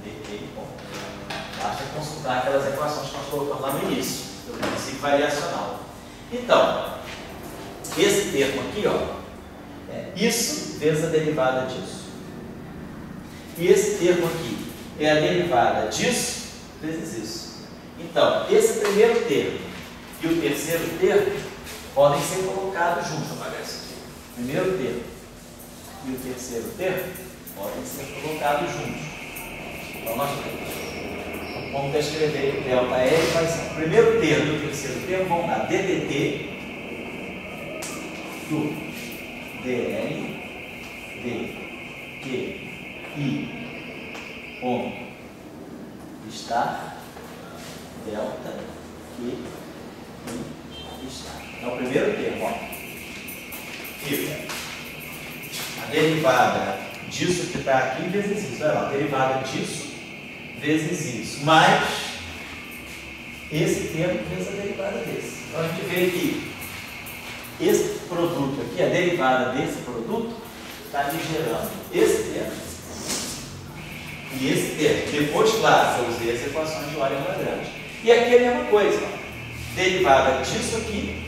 dqi ponto. Basta consultar aquelas equações que nós colocamos lá no início, do princípio variacional. Então, esse termo aqui, ó, é isso vezes a derivada disso. E esse termo aqui é a derivada disso vezes isso. Então, esse primeiro termo e o terceiro termo podem ser colocados juntos. Deixa eu apagar isso aqui. O primeiro termo e o terceiro termo podem ser colocados juntos. Então, nós vamos descrever que delta L vai ser o primeiro termo e o terceiro termo vão dar ddt do dl dqi ponto estar delta QI estar. É o primeiro termo, ó. Fica a derivada disso que está aqui vezes isso. Olha lá, a derivada disso vezes isso, mais esse termo vezes a derivada desse. Então a gente vê que esse produto aqui, a derivada desse produto, está me gerando esse termo e esse termo. Depois, claro, eu usei as equações de Euler e Lagrange. E aqui é a mesma coisa, ó. Derivada disso aqui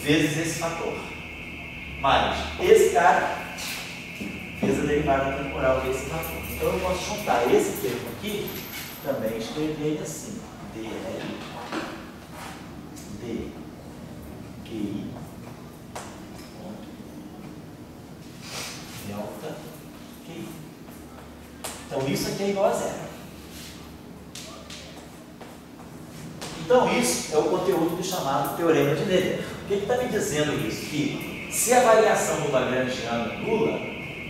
vezes esse fator, mais esse cara vezes a derivada temporal desse fator. Então eu posso juntar esse termo aqui, também escrever ele assim, dl dqi ponto delta qi. Então isso aqui é igual a zero. Então isso é o conteúdo do chamado teorema de Gödel. O que está me dizendo isso? Que se a variação do Lagrangiano é nula,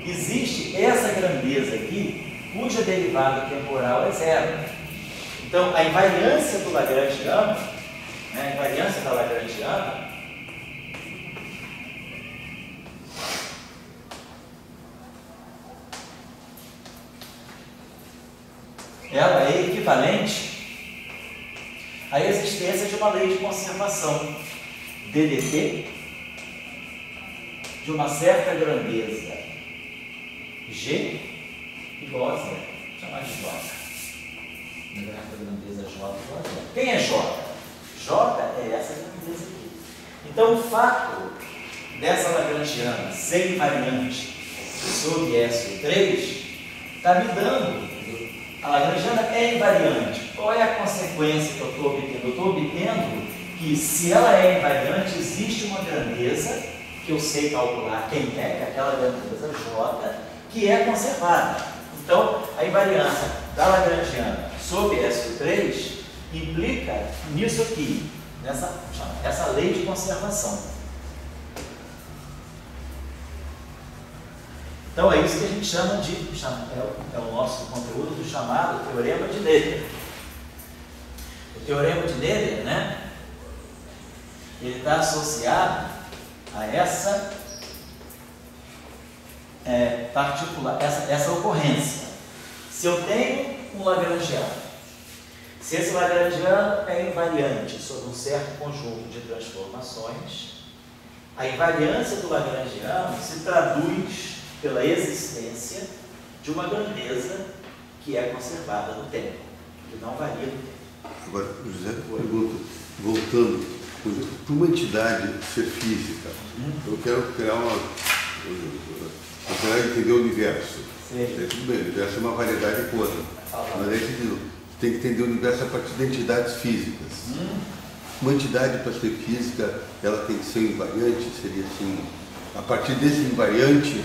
existe essa grandeza aqui, cuja derivada temporal é zero. Então, a invariância do Lagrangiano, né, a invariância da Lagrangiana, ela é equivalente à existência de uma lei de conservação, DDT, de uma certa grandeza G igual a zero. Vou chamar de J. Uma certa grandeza J igual a zero. Quem é J? J é essa grandeza aqui. Então, o fato dessa Lagrangiana ser invariante sobre SO3 está me dando. A Lagrangiana é invariante. Qual é a consequência que eu estou obtendo? Eu estou obtendo que, se ela é invariante, existe uma grandeza que eu sei calcular quem é, que é aquela grandeza J, que é conservada. Então, a invariância da Lagrangiana sobre SO3 implica nisso aqui, essa lei de conservação. Então, é isso que a gente chama de, é o nosso conteúdo do chamado Teorema de Gödel. O Teorema de Gödel, né, ele está associado a essa essa ocorrência. Se eu tenho um Lagrangiano, se esse Lagrangiano é invariante sobre um certo conjunto de transformações, a invariância do Lagrangiano se traduz pela existência de uma grandeza que é conservada no tempo, que não varia no tempo. Agora, José, pergunta, voltando, para uma entidade ser física, eu quero criar eu quero entender o universo. Tudo bem, o universo é uma variedade quântica, mas aí tem que entender o universo a partir de entidades físicas. Uma entidade, para ser física, ela tem que ser invariante, seria assim, a partir desse invariante,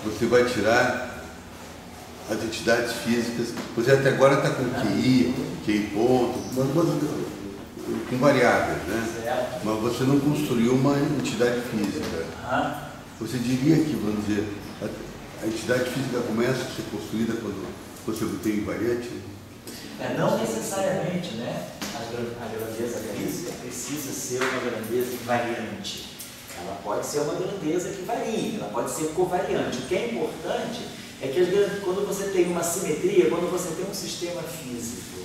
você vai tirar as entidades físicas. Você até agora está com QI ponto, com variáveis, né? Mas você não construiu uma entidade física. Você diria que, vamos dizer, a entidade física começa a ser construída quando você tem invariante? Não necessariamente, né? A grandeza física precisa ser uma grandeza invariante. Ela pode ser uma grandeza que varia, ela pode ser covariante. O que é importante é que quando você tem uma simetria, quando você tem um sistema físico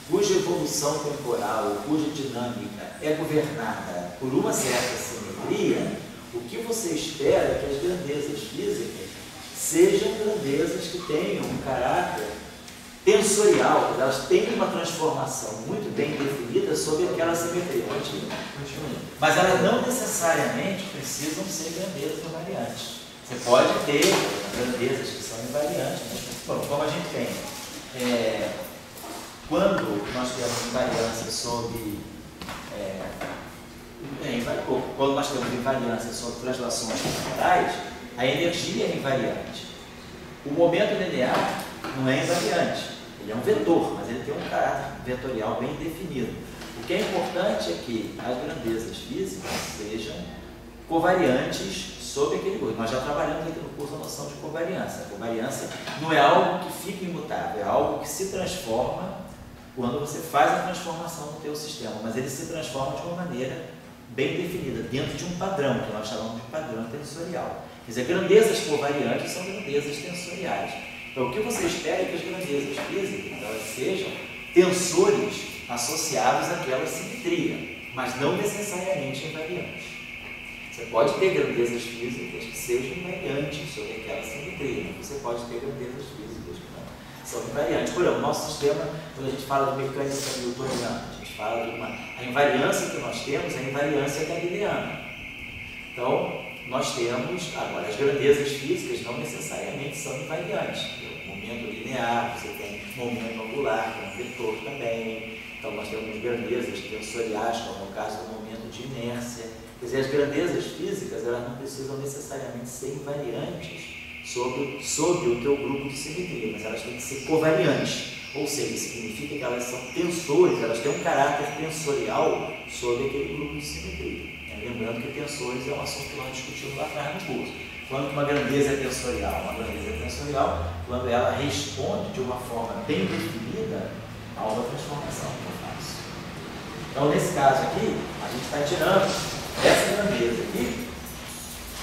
cuja evolução temporal, cuja dinâmica é governada por uma certa simetria, o que você espera é que as grandezas físicas sejam grandezas que tenham um caráter tensorial, elas têm uma transformação muito bem definida sobre aquela simetria. Mas elas não necessariamente precisam ser grandezas invariantes. Você pode ter grandezas que são invariantes, mas, bom, como a gente tem, quando nós temos invariância sobre quando nós temos invariância sobre translações temporais, a energia é invariante. O momento linear não é invariante, ele é um vetor, mas ele tem um caráter vetorial bem definido. O que é importante é que as grandezas físicas sejam covariantes sobre aquele curso. Nós já trabalhamos aqui no curso a noção de covariância. A covariância não é algo que fica imutável, é algo que se transforma quando você faz a transformação no teu sistema, mas ele se transforma de uma maneira bem definida, dentro de um padrão, que nós chamamos de padrão tensorial. Quer dizer, grandezas covariantes são grandezas tensoriais. Então, o que você espera é que as grandezas físicas elas sejam tensores associados àquela simetria, mas não necessariamente invariantes. Você pode ter grandezas físicas que sejam invariantes sobre aquela simetria, mas você pode ter grandezas físicas que não são invariantes. Por exemplo, o nosso sistema, quando a gente fala de mecânica newtoniana, a gente fala de a invariância que nós temos é a invariância galileana. Então, nós temos, agora, as grandezas físicas não necessariamente são invariantes. Tem o momento linear, você tem momento angular, que é um vetor também. Então, nós temos grandezas tensoriais, como no caso do momento de inércia. Quer dizer, as grandezas físicas, elas não precisam necessariamente ser invariantes sobre o teu grupo de simetria, mas elas têm que ser covariantes. Ou seja, significa que elas são tensores, elas têm um caráter tensorial sobre aquele grupo de simetria. Lembrando que tensores é um assunto que nós discutimos lá atrás no curso. Quando uma grandeza é tensorial? Uma grandeza é tensorial quando ela responde de uma forma bem definida a uma transformação que eu faço. Então, nesse caso aqui, a gente está tirando essa grandeza aqui,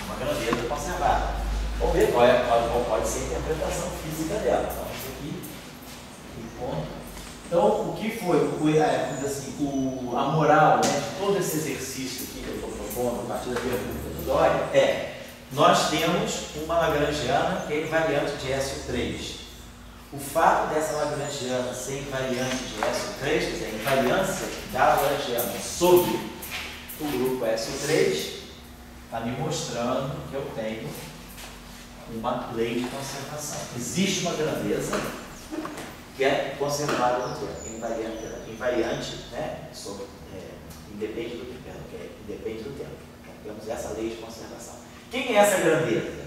uma grandeza conservada. Vamos ver qual pode ser a interpretação física dela. Então, isso aqui, ponto. Então, o que foi a moral, né, de todo esse exercício aqui que eu estou propondo a partir da pergunta do Dória é: nós temos uma lagrangiana que é invariante de SO3. O fato dessa lagrangiana ser invariante de SO3, quer dizer, a invariância da lagrangiana sobre o grupo SO3, está me mostrando que eu tenho uma lei de conservação. Existe uma grandeza que é conservada no tempo, invariante, né, independe do tempo, que é independe do tempo. Então, temos essa lei de conservação. Quem é essa grandeza?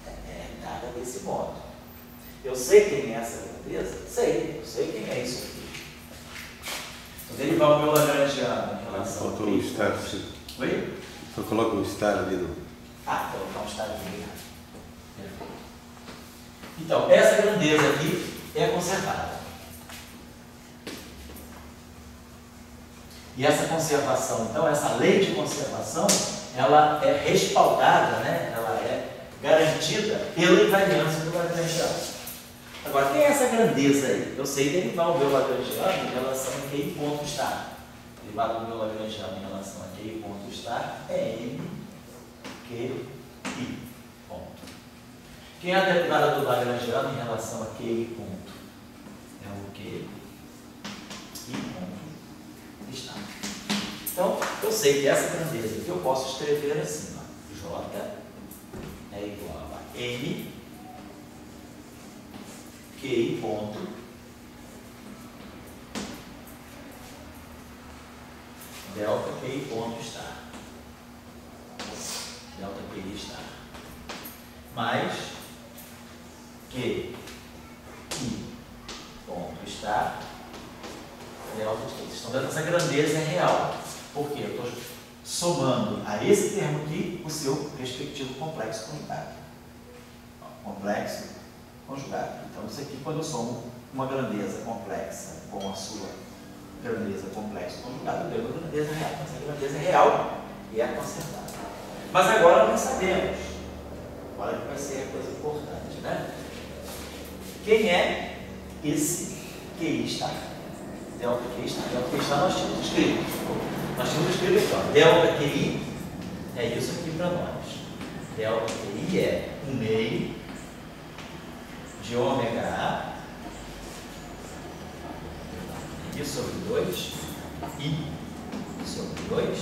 É dada desse modo. Eu sei quem é essa grandeza? Sei, eu sei quem é isso aqui. Então, derivar o meu lagrangiano em relação faltou um estar. Oi? Só coloca um estar ali no. Ah, então vamos estar aqui. Então, essa grandeza aqui é conservada. E essa conservação, então, essa lei de conservação, ela é respaldada, né? Ela é garantida pela invariância do lagrangiano. Agora, quem é essa grandeza aí? Eu sei derivar o meu lagrangiano em relação a que ponto está. Derivado do meu lagrangiano em relação a que ponto está é M, Q, I. Ponto. Quem é a derivada do lagrangiano em relação a Q ponto? É o Q I ponto está. Então, eu sei que essa grandeza que eu posso escrever assim, ó, J é igual a M Q ponto delta Q ponto está. Delta Q está. Mais Q I ponto está. Delta de Q. Vocês estão vendo que essa grandeza é real. Por quê? Eu estou somando a esse termo aqui o seu respectivo complexo conjugado. Complexo conjugado. Então, isso aqui, quando eu somo uma grandeza complexa com a sua grandeza complexa conjugada, eu tenho uma grandeza real. Essa grandeza é real e é conservada. Mas agora nós sabemos, olha que vai ser a coisa importante, né? Quem é esse QI está? Delta QI está. Delta QI está nós tínhamos escrito. Nós tínhamos escrito aqui, ó. Delta QI é isso aqui para nós. Delta QI é 1 meio de ômega A, I sobre 2, I sobre 2,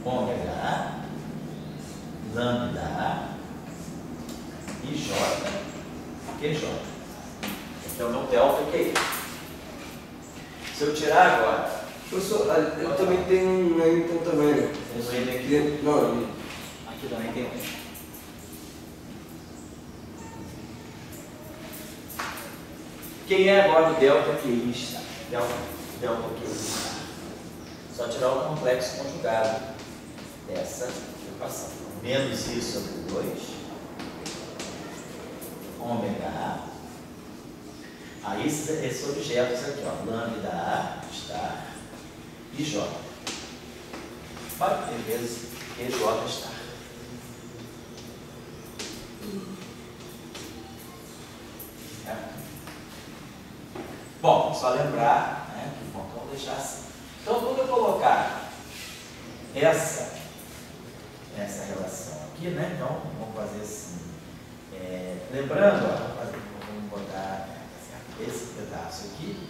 ômega A, lambda A, e J, QJ. Aqui é o meu delta QI. Se eu tirar agora... Professor, eu também tenho um M então também. Tem um M aqui? Não, aqui também tem um. Quem é agora o delta QI está? Delta QI está. Só tirar o complexo conjugado dessa equação. Menos I sobre 2, ômega A. Aí esses objetos aqui, ó, lambda A está e J. Vai ter vezes QJ está. Bom, só lembrar, né, que ponto vamos deixar assim. Então, quando eu colocar essa relação aqui, né, então vamos fazer assim. Lembrando, ó, vamos botar esse pedaço aqui,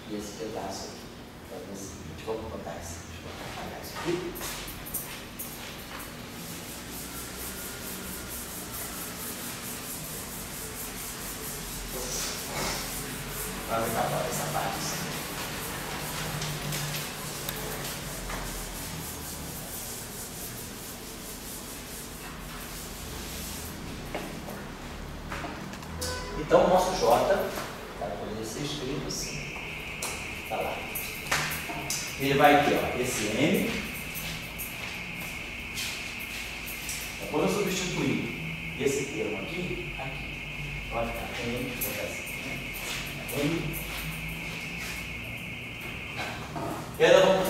e esse pedaço aqui. Fazer o seguinte, vamos botar esse, deixa eu apagar isso aqui. Vamos acabar essa parte assim. Então, o nosso J vai poder ser escrito assim. Está lá. Ele vai ter, ó, esse M. Então, quando eu substituir esse termo aqui, vai ficar M, vou botar assim, né? M. E ainda vamos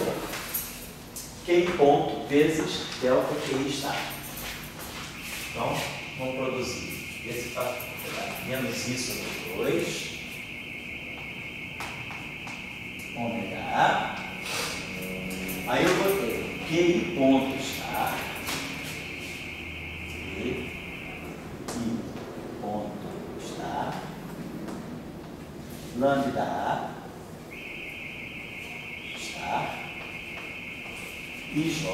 ter Q ponto vezes delta QI está. Então, vamos produzir esse fator. Menos I sobre 2, ômega A. Aí eu vou ter QI ponto está, I ponto está, lambda A está, IJ,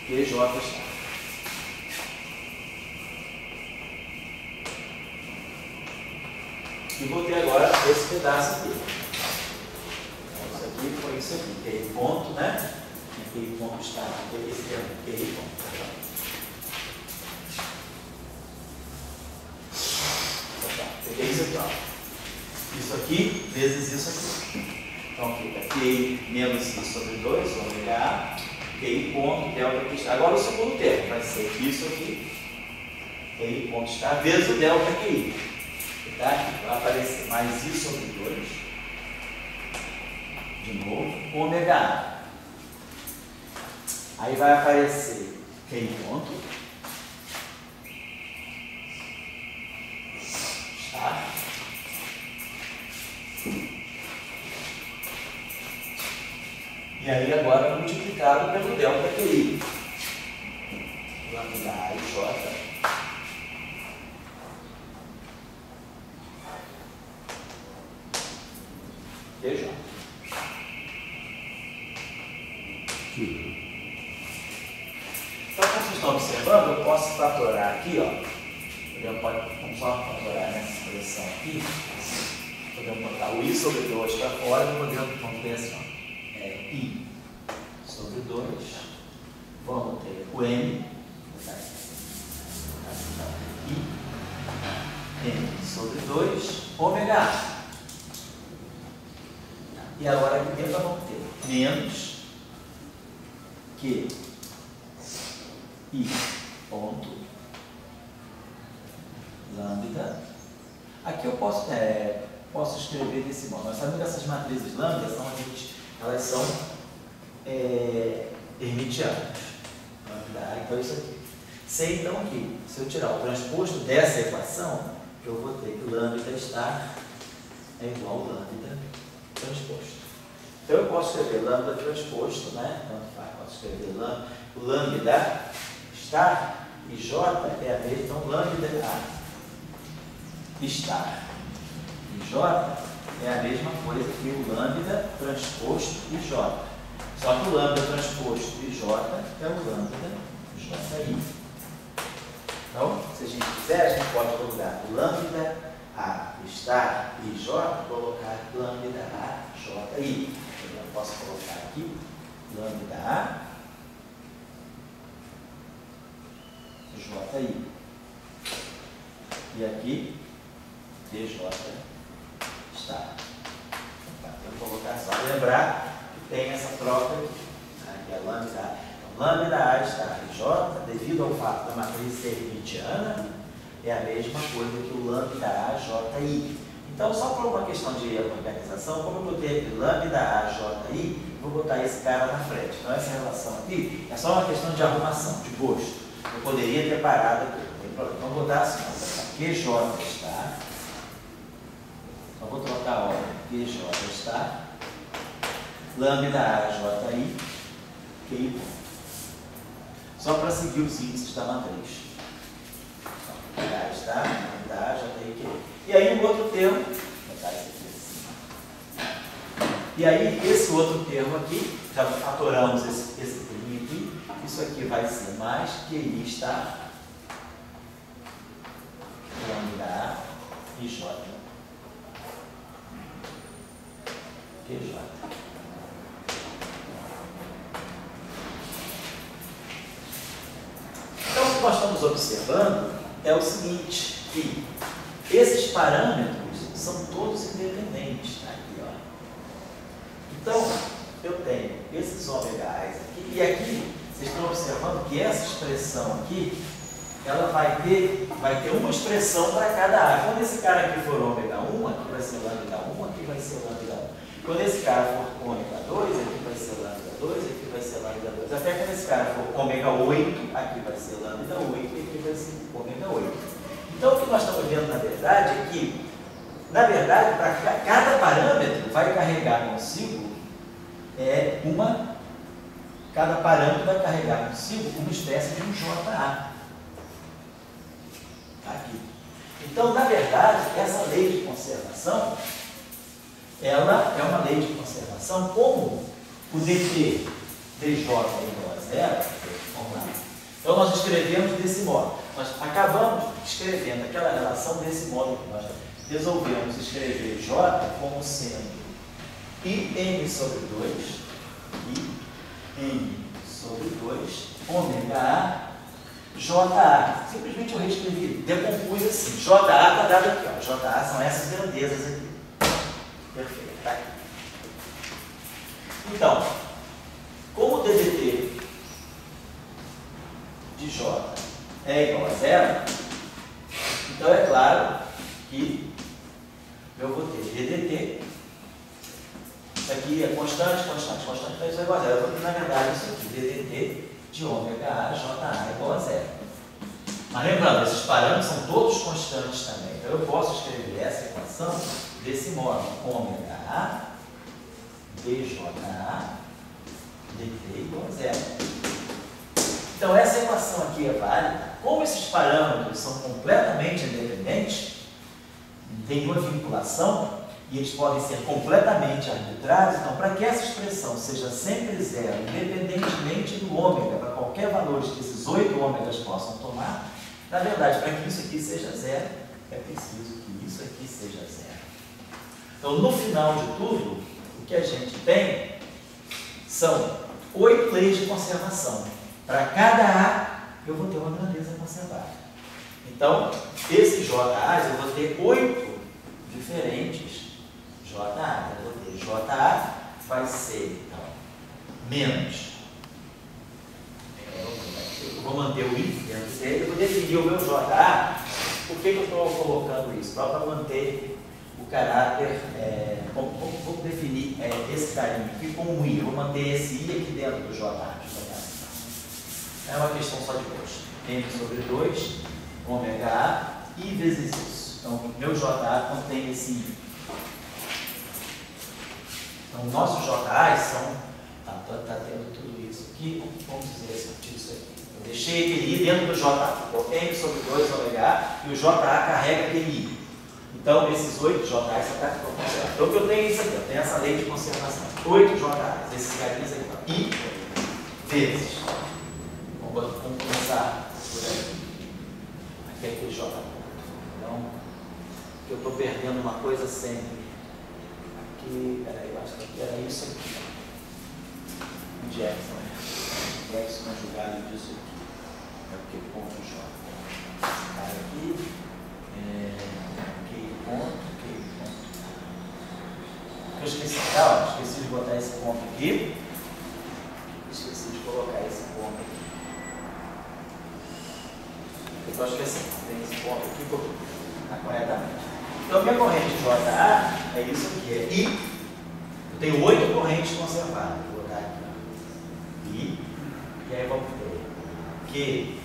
QJ está. E vou ter agora esse pedaço aqui. Então, isso aqui foi isso aqui. QI ponto, né? QI ponto está aqui, esse termo, QI ponto. Peguei isso aqui, ó. Isso aqui vezes isso aqui. Então fica QI menos I sobre 2, ômega A, QI ponto, delta que está. Agora o segundo termo vai ser isso aqui. QI ponto está vezes o delta QI. Tá? Vai aparecer mais I sobre 2, de novo, ômega A. Aí vai aparecer QI ponto, tá? E aí agora multiplicado pelo delta QI. Lambda A e J. DJ. Então, como vocês estão observando, eu posso fatorar aqui, ó. Vamos só fatorar nessa expressão aqui. Podemos botar o I sobre 2 para fora e podemos ter assim, ó. I sobre 2. Vamos ter o M. I. M sobre 2. Ômega A. E agora aqui dentro nós vamos ter menos que I ponto lambda. Aqui eu posso escrever desse modo. Nós sabemos que essas matrizes lambda elas são hermitianas. Lambda, então isso aqui. Sei então que se eu tirar o transposto dessa equação, eu vou ter que lambda estar igual a lambda transposto. Então eu posso escrever lambda transposto, né? Tanto faz, posso escrever lambda estar e J é a mesma, então lambda A estar e J é a mesma coisa que o lambda transposto e J. Só que o lambda transposto e J é o lambda JI. Então, se a gente quiser, a gente pode colocar lambda A estar e J, colocar lambda A JI. Eu posso colocar aqui lambda A JI. E aqui DJ está. Vou colocar só, lembrar que tem essa troca aqui, que é lambda A. Então, lambda A está em J, devido ao fato da matriz ser hermitiana, é a mesma coisa que o lambda A JI. Então, só por uma questão de organização, como eu botei aqui lambda A JI, vou botar esse cara na frente. Então, essa relação aqui é só uma questão de arrumação, de gosto. Eu poderia ter parado aqui, não tem problema. Então vou botar assim, ó, QJ está. Então vou trocar a ordem. QJ está. Lambda A, JI, QI ponto. Só para seguir os índices da matriz. Então, A está, lambda A, JI, QI. E aí um outro termo, vou botar esse aqui assim. E aí esse outro termo aqui, já fatoramos esse termo aqui, isso aqui vai ser mais QI está lambda A e J. QJ. Então, o que nós estamos observando é o seguinte, que esses parâmetros são todos independentes. Aqui, ó. Então, eu tenho esses ômegas aqui, e aqui, vocês estão observando que essa expressão aqui, ela vai ter uma expressão para cada A. Quando esse cara aqui for ômega 1, aqui vai ser lambda 1, aqui vai ser lambda 1. Quando esse cara for ômega 2, aqui vai ser lambda 2, aqui vai ser lambda 2. Até quando esse cara for ômega 8, aqui vai ser lambda 8 e aqui vai ser ômega 8. Então, o que nós estamos vendo, na verdade, é que, na verdade, para cada parâmetro vai carregar consigo cada parâmetro vai carregar consigo uma espécie de um JA. Aqui. Então, na verdade, essa lei de conservação, ela é uma lei de conservação como o dt dj igual a zero. Vamos lá. Então, nós escrevemos desse modo. Nós acabamos escrevendo aquela relação desse modo que nós resolvemos escrever j como sendo IN sobre 2, IN sobre 2, ômega A, JA. Simplesmente eu reescrevi, decompus assim. JA está dado aqui, ó. JA são essas grandezas aqui. Perfeito, tá aqui. Então, como o DDT de J é igual a zero, então é claro que eu vou ter DDT. Isso aqui é constante, então isso é igual a zero. Eu vou ter, na verdade, isso aqui, DDT de ômega A, JA é igual a zero. Mas lembrando, esses parâmetros são todos constantes também. Então eu posso escrever essa equação desse modo: ômega A, dJA, dt igual a zero. Então essa equação aqui é válida. Como esses parâmetros são completamente independentes, não tem nenhuma vinculação, e eles podem ser completamente arbitrários, então, para que essa expressão seja sempre zero, independentemente do ômega, para qualquer valor que esses 8 ômegas possam tomar, na verdade, para que isso aqui seja zero, é preciso que isso aqui seja zero. Então, no final de tudo, o que a gente tem são 8 leis de conservação. Para cada A, eu vou ter uma grandeza conservada. Então, esses JAs, eu vou ter 8 diferentes JA. Eu vou ter JA vai ser, então, menos. Eu vou manter o I dentro dele. Eu vou definir o meu JA. Por que eu estou colocando isso? Para manter o caráter. Vou definir esse carinho aqui como um I. Eu vou manter esse I aqui dentro do JA. É uma questão só de gosto. M sobre 2, ômega A, I vezes isso. Então, o meu JA contém esse I. Então, nossos JAs são. Está tendo tudo isso aqui. Vamos dizer assim, isso aqui. Eu deixei aquele I dentro do JA. Ficou M sobre 2 ômega A e o JA carrega aquele I. Então, esses 8 JAs são conservados. Então, o que eu tenho é isso aqui. Eu tenho essa lei de conservação. 8 JAs. Esses carinhos aqui. I vezes. Vamos começar por aí. Aqui é aquele JA. Então, eu estou perdendo uma coisa sempre. Aqui, peraí, eu acho que era isso aqui. O Jackson, Jackson conjugado disso aqui. É o que ponto J. Esse cara aqui, que ponto. Eu esqueci, esqueci de botar esse ponto aqui. Esqueci de colocar esse ponto aqui. Eu acho que assim, tem esse ponto aqui corretamente. Então, minha corrente JA é isso aqui, é I. Eu tenho 8 correntes conservadas. Vou botar aqui. I. E aí vamos ter Q,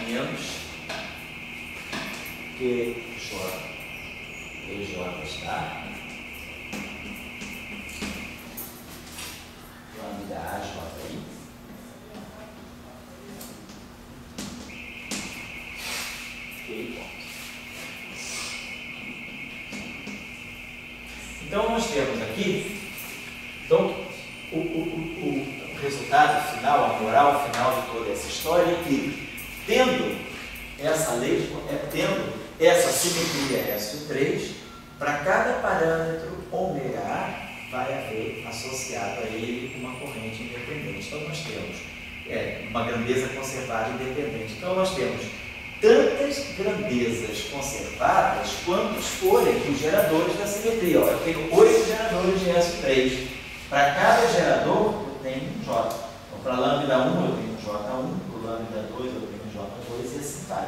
menos QJ está lambda AJ QI ponto. Então nós temos aqui, então, o resultado final, a moral final de toda essa história é que, tendo essa lei, tendo essa simetria S3, para cada parâmetro ômega A, vai haver associado a ele uma corrente independente. Então nós temos uma grandeza conservada independente. Então nós temos tantas grandezas conservadas quantos forem os geradores da simetria. Eu tenho 8 geradores de S3. Para cada gerador, eu tenho um J. Então, para lambda 1, eu tenho um J1, para lambda 2, eu tenho um J2 e assim vai.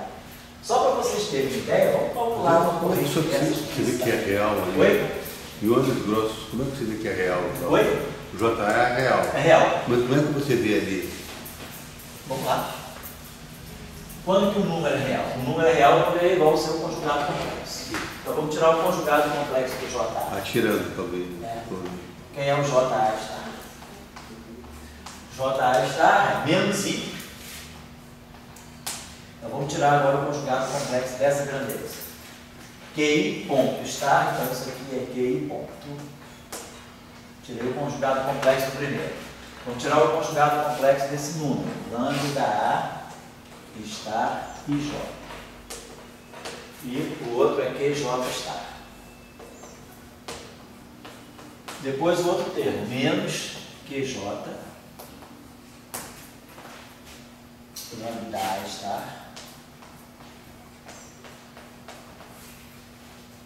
Só para vocês terem uma ideia, vamos calcular uma corrente. Você vê que é real ali? Oi? Em ondas grossas, como é que você vê que é real? Então? Oi? O JA é real. É real. Mas como é que você vê ali? Vamos lá. Quando que um número é real? Um número é real quando ele é igual ao seu conjugado complexo. Então vamos tirar o conjugado complexo do JA. Atirando, talvez. Quem é o JA estar? JA estar é menos I. Então vamos tirar agora o conjugado complexo dessa grandeza. QI ponto estar, então isso aqui é QI ponto. Tirei o conjugado complexo do primeiro. Vamos tirar o conjugado complexo desse número. Lambda A estar IJ. E o outro é QJ estar. Depois o outro termo, menos QJ, lambda A estar,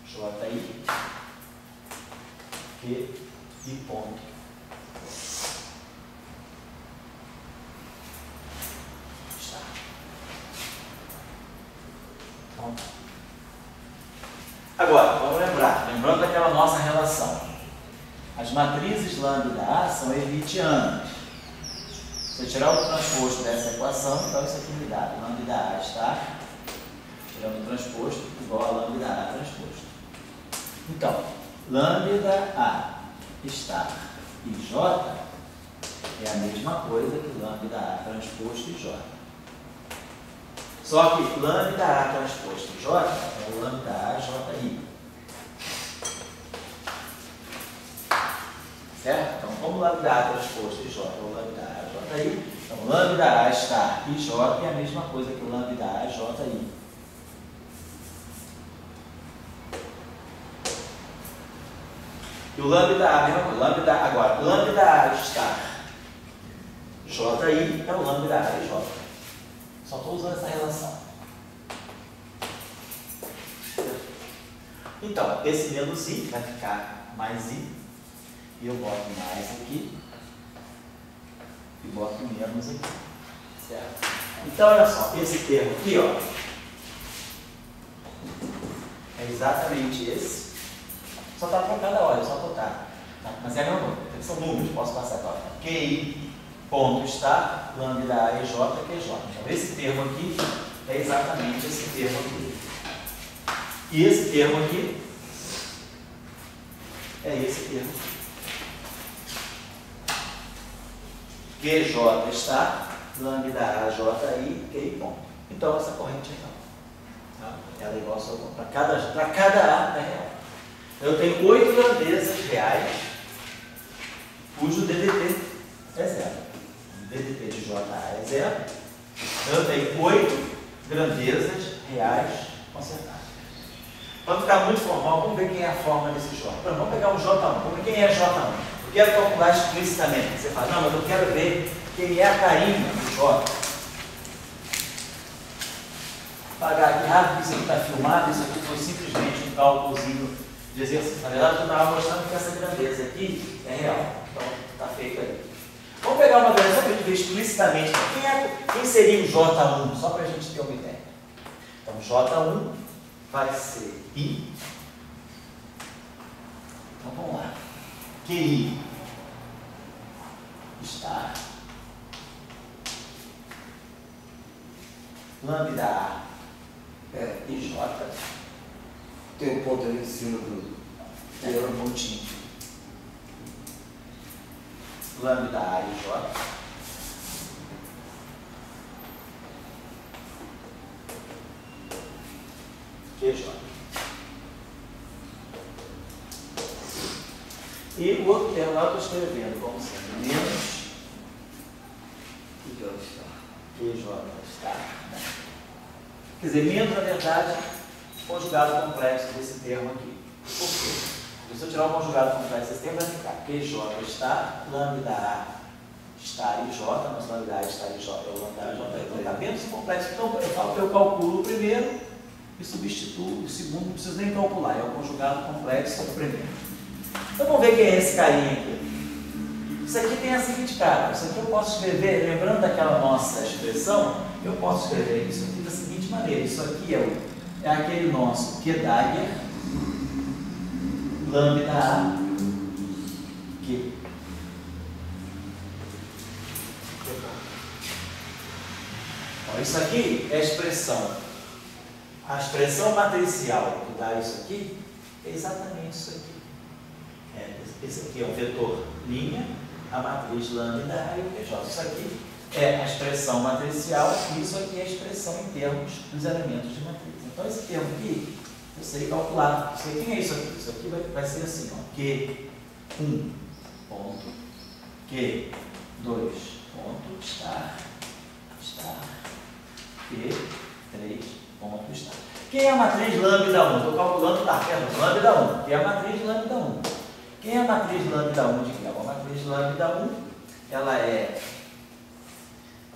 JI, QI ponto. Está. Então, agora, vamos lembrar, lembrando daquela nossa relação. As matrizes lambda A são hermitianas. Se eu tirar o transposto dessa equação, então isso aqui me dá lambda A estar, tirando o transposto, igual a lambda A transposto. Então, lambda A estar e J é a mesma coisa que lambda A transposto e J. Só que lambda A transposto e J é o lambda A JI. Certo? Então, como lambda A transposto e J ou lambda A JI, então lambda A estar e J é a mesma coisa que lambda A JI. E o lambda A, a mesma coisa. Agora, lambda A estar JI é o lambda A e J. Só estou usando essa relação. Então, esse menos I vai ficar mais I. E eu boto mais aqui e boto menos aqui, certo? Então, olha só, esse termo aqui, ó, é exatamente esse, só está trocando a ordem, só trocar, tá? Mas é a mesma coisa, são números, posso passar agora. QI ponto estar, lambda A e J, QJ. Então, esse termo aqui é exatamente esse termo aqui. E esse termo aqui é esse termo aqui. QJ está, lambda A, JI, QI ponto. Então, essa corrente é real. Tá? Ela é igual a sua conta. Para cada A é real. Eu tenho 8 grandezas reais, cujo DDT é zero. O DDT de JA é zero. Eu tenho 8 grandezas reais conservadas. Para ficar muito formal, vamos ver quem é a forma desse J. Vamos pegar um J1. Vamos ver quem é J1. Eu quero calcular explicitamente. Você fala, não, mas eu quero ver quem é a carinha do J. Vou apagar aqui rápido, isso aqui está filmado, isso aqui foi simplesmente um cálculozinho de exercício. Na verdade, eu estava mostrando que essa grandeza aqui é real. Então, está feito aí. Vamos pegar uma grandeza para a gente ver explicitamente quem seria o J1, só para a gente ter uma ideia. Então, J1 vai ser I. Então, vamos lá. QI está lambda A e J. Tem um ponto ali em cima do... Tem um pontinho. Lambda A e J. QJ. E o outro termo lá eu estou escrevendo como sendo menos QJ está. Quer dizer, menos, na verdade, conjugado complexo desse termo aqui. Por quê? Se eu tirar o conjugado complexo desse termo, vai ficar QJ está, lambda A está e J, mas lambda A está e J é o lambda A e J. Então, está menos complexo. Então, eu falo que eu calculo o primeiro e substituo o segundo, não preciso nem calcular, é o conjugado complexo do primeiro. Então vamos ver quem é esse carinha aqui. Isso aqui tem a seguinte cara, isso aqui eu posso escrever, lembrando daquela nossa expressão, eu posso escrever isso aqui da seguinte maneira, isso aqui é aquele nosso Q Dagger, lambda A, Q. Então, isso aqui é a expressão matricial que dá isso aqui é exatamente isso aqui. Esse aqui é um vetor linha, a matriz lambda A e o QJ. Isso aqui é a expressão matricial e isso aqui é a expressão em termos dos elementos de matriz. Então, esse termo aqui, eu sei calcular. Isso aqui é isso aqui. Isso aqui vai ser assim, ó, Q1 ponto, Q2 ponto, estar, Q3 ponto, estar. Quem é a matriz lambda 1? Estou calculando, lambda 1. Quem é a matriz lambda 1? Quem é a matriz lambda 1 de que? A matriz lambda 1, ela é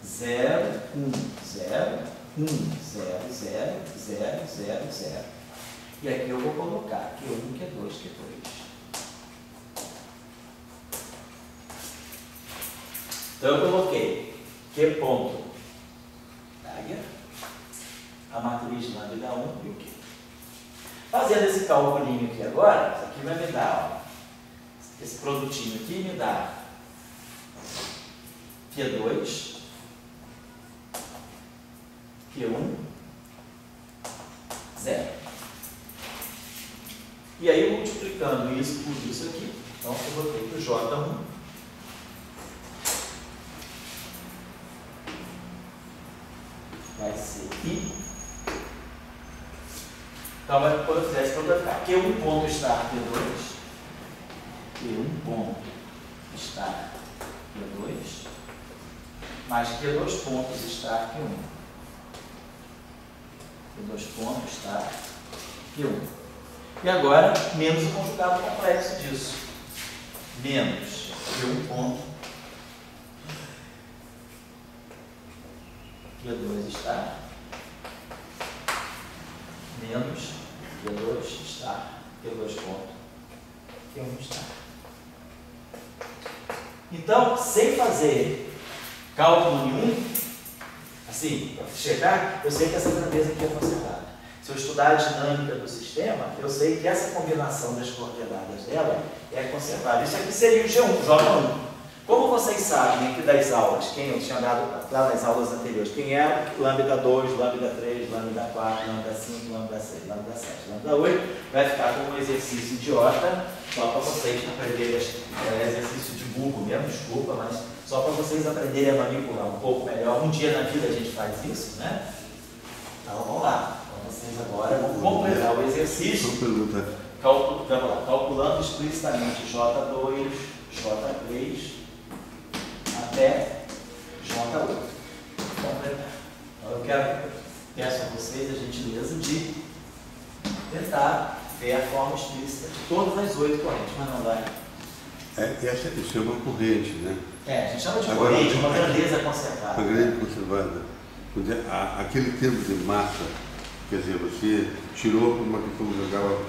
0, 1, 0, 1, 0, 0, 0, 0, 0. E aqui eu vou colocar Q1, Q2, Q2. Então eu coloquei Q ponto Dagger, a matriz lambda 1 e o Q. Fazendo esse cálculinho aqui agora, isso aqui vai me dar, ó, esse produtinho aqui me dá Q2, Q1, 0. E aí, multiplicando isso por isso aqui, então eu botei que o J1 vai ser I. Então, quando eu fizer isso, vai ficar Q1 ponto estar Q2, Q1 ponto estar Q2, mais Q2 pontos estar Q1. Q2 pontos estar Q1. E agora, menos o conjugado complexo disso. Menos Q1 ponto Q2 estar menos Q2 estar Q2 ponto Q1 estar. Então, sem fazer cálculo nenhum, assim, para chegar, eu sei que essa grandeza aqui é conservada. Se eu estudar a dinâmica do sistema, eu sei que essa combinação das coordenadas dela é conservada. Isso aqui seria o G1, J1. Como vocês sabem aqui das aulas, quem eu tinha dado lá nas aulas anteriores, quem é lambda 2, lambda 3, lambda 4, lambda 5, lambda 6, lambda 7, lambda 8, vai ficar como um exercício idiota, só para vocês aprenderem, exercício de burro mesmo, desculpa, mas só para vocês aprenderem a manipular um pouco melhor. Um dia na vida a gente faz isso, né? Então vamos lá. Então vocês agora vão completar o exercício. Vamos lá, calculando explicitamente J2, J3 até J8. Completar. Então peço a vocês a gentileza de tentar ver a forma explícita de todas as 8 correntes, mas não vai. Isso é uma corrente, né? A gente chama de corrente, uma grandeza conservada. Uma grandeza conservada. Aquele termo de massa, quer dizer, você tirou uma questão que jogava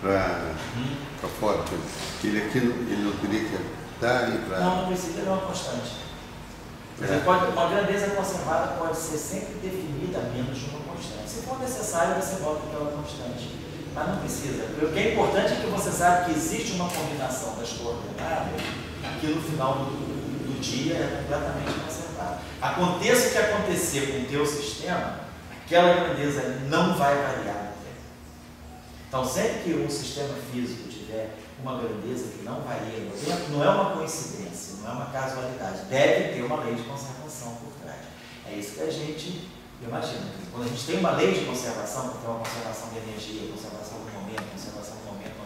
para fora. Ele aqui ele não teria que dar aí para... Não precisa, ele é uma constante. Uma grandeza conservada pode ser sempre definida menos de uma constante. Se for necessário, você volta aquela constante. Mas não precisa. O que é importante é que você saiba que existe uma combinação das coordenadas que no final do dia é completamente conservada. Aconteça o que acontecer com o teu sistema, aquela grandeza não vai variar no tempo. Então, sempre que um sistema físico tiver uma grandeza que não varia no tempo, não é uma coincidência, não é uma casualidade, deve ter uma lei de conservação por trás. É isso que a gente imagina. Quando a gente tem uma lei de conservação, que é uma conservação de energia, conservação do momento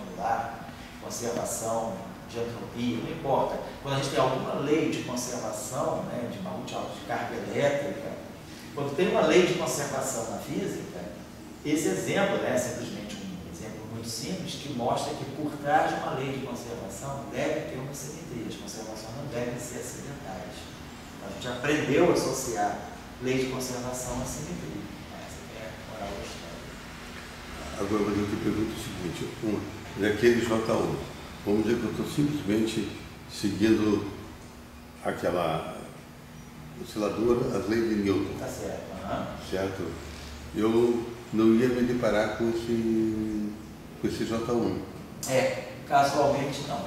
angular, conservação de entropia, não importa. Quando a gente tem alguma lei de conservação, né, de carga elétrica, quando tem uma lei de conservação na física, esse exemplo é simplesmente um exemplo muito simples que mostra que por trás de uma lei de conservação deve ter uma simetria. As conservações não devem ser acidentais. A gente aprendeu a associar lei de conservação à simetria. Essa é a moral da história. Agora, mas eu te pergunto o seguinte, naquele J1, vamos dizer que eu estou simplesmente seguindo aquela osciladora, as leis de Newton. Tá certo. Certo? Eu não ia me deparar com esse J1. Casualmente não.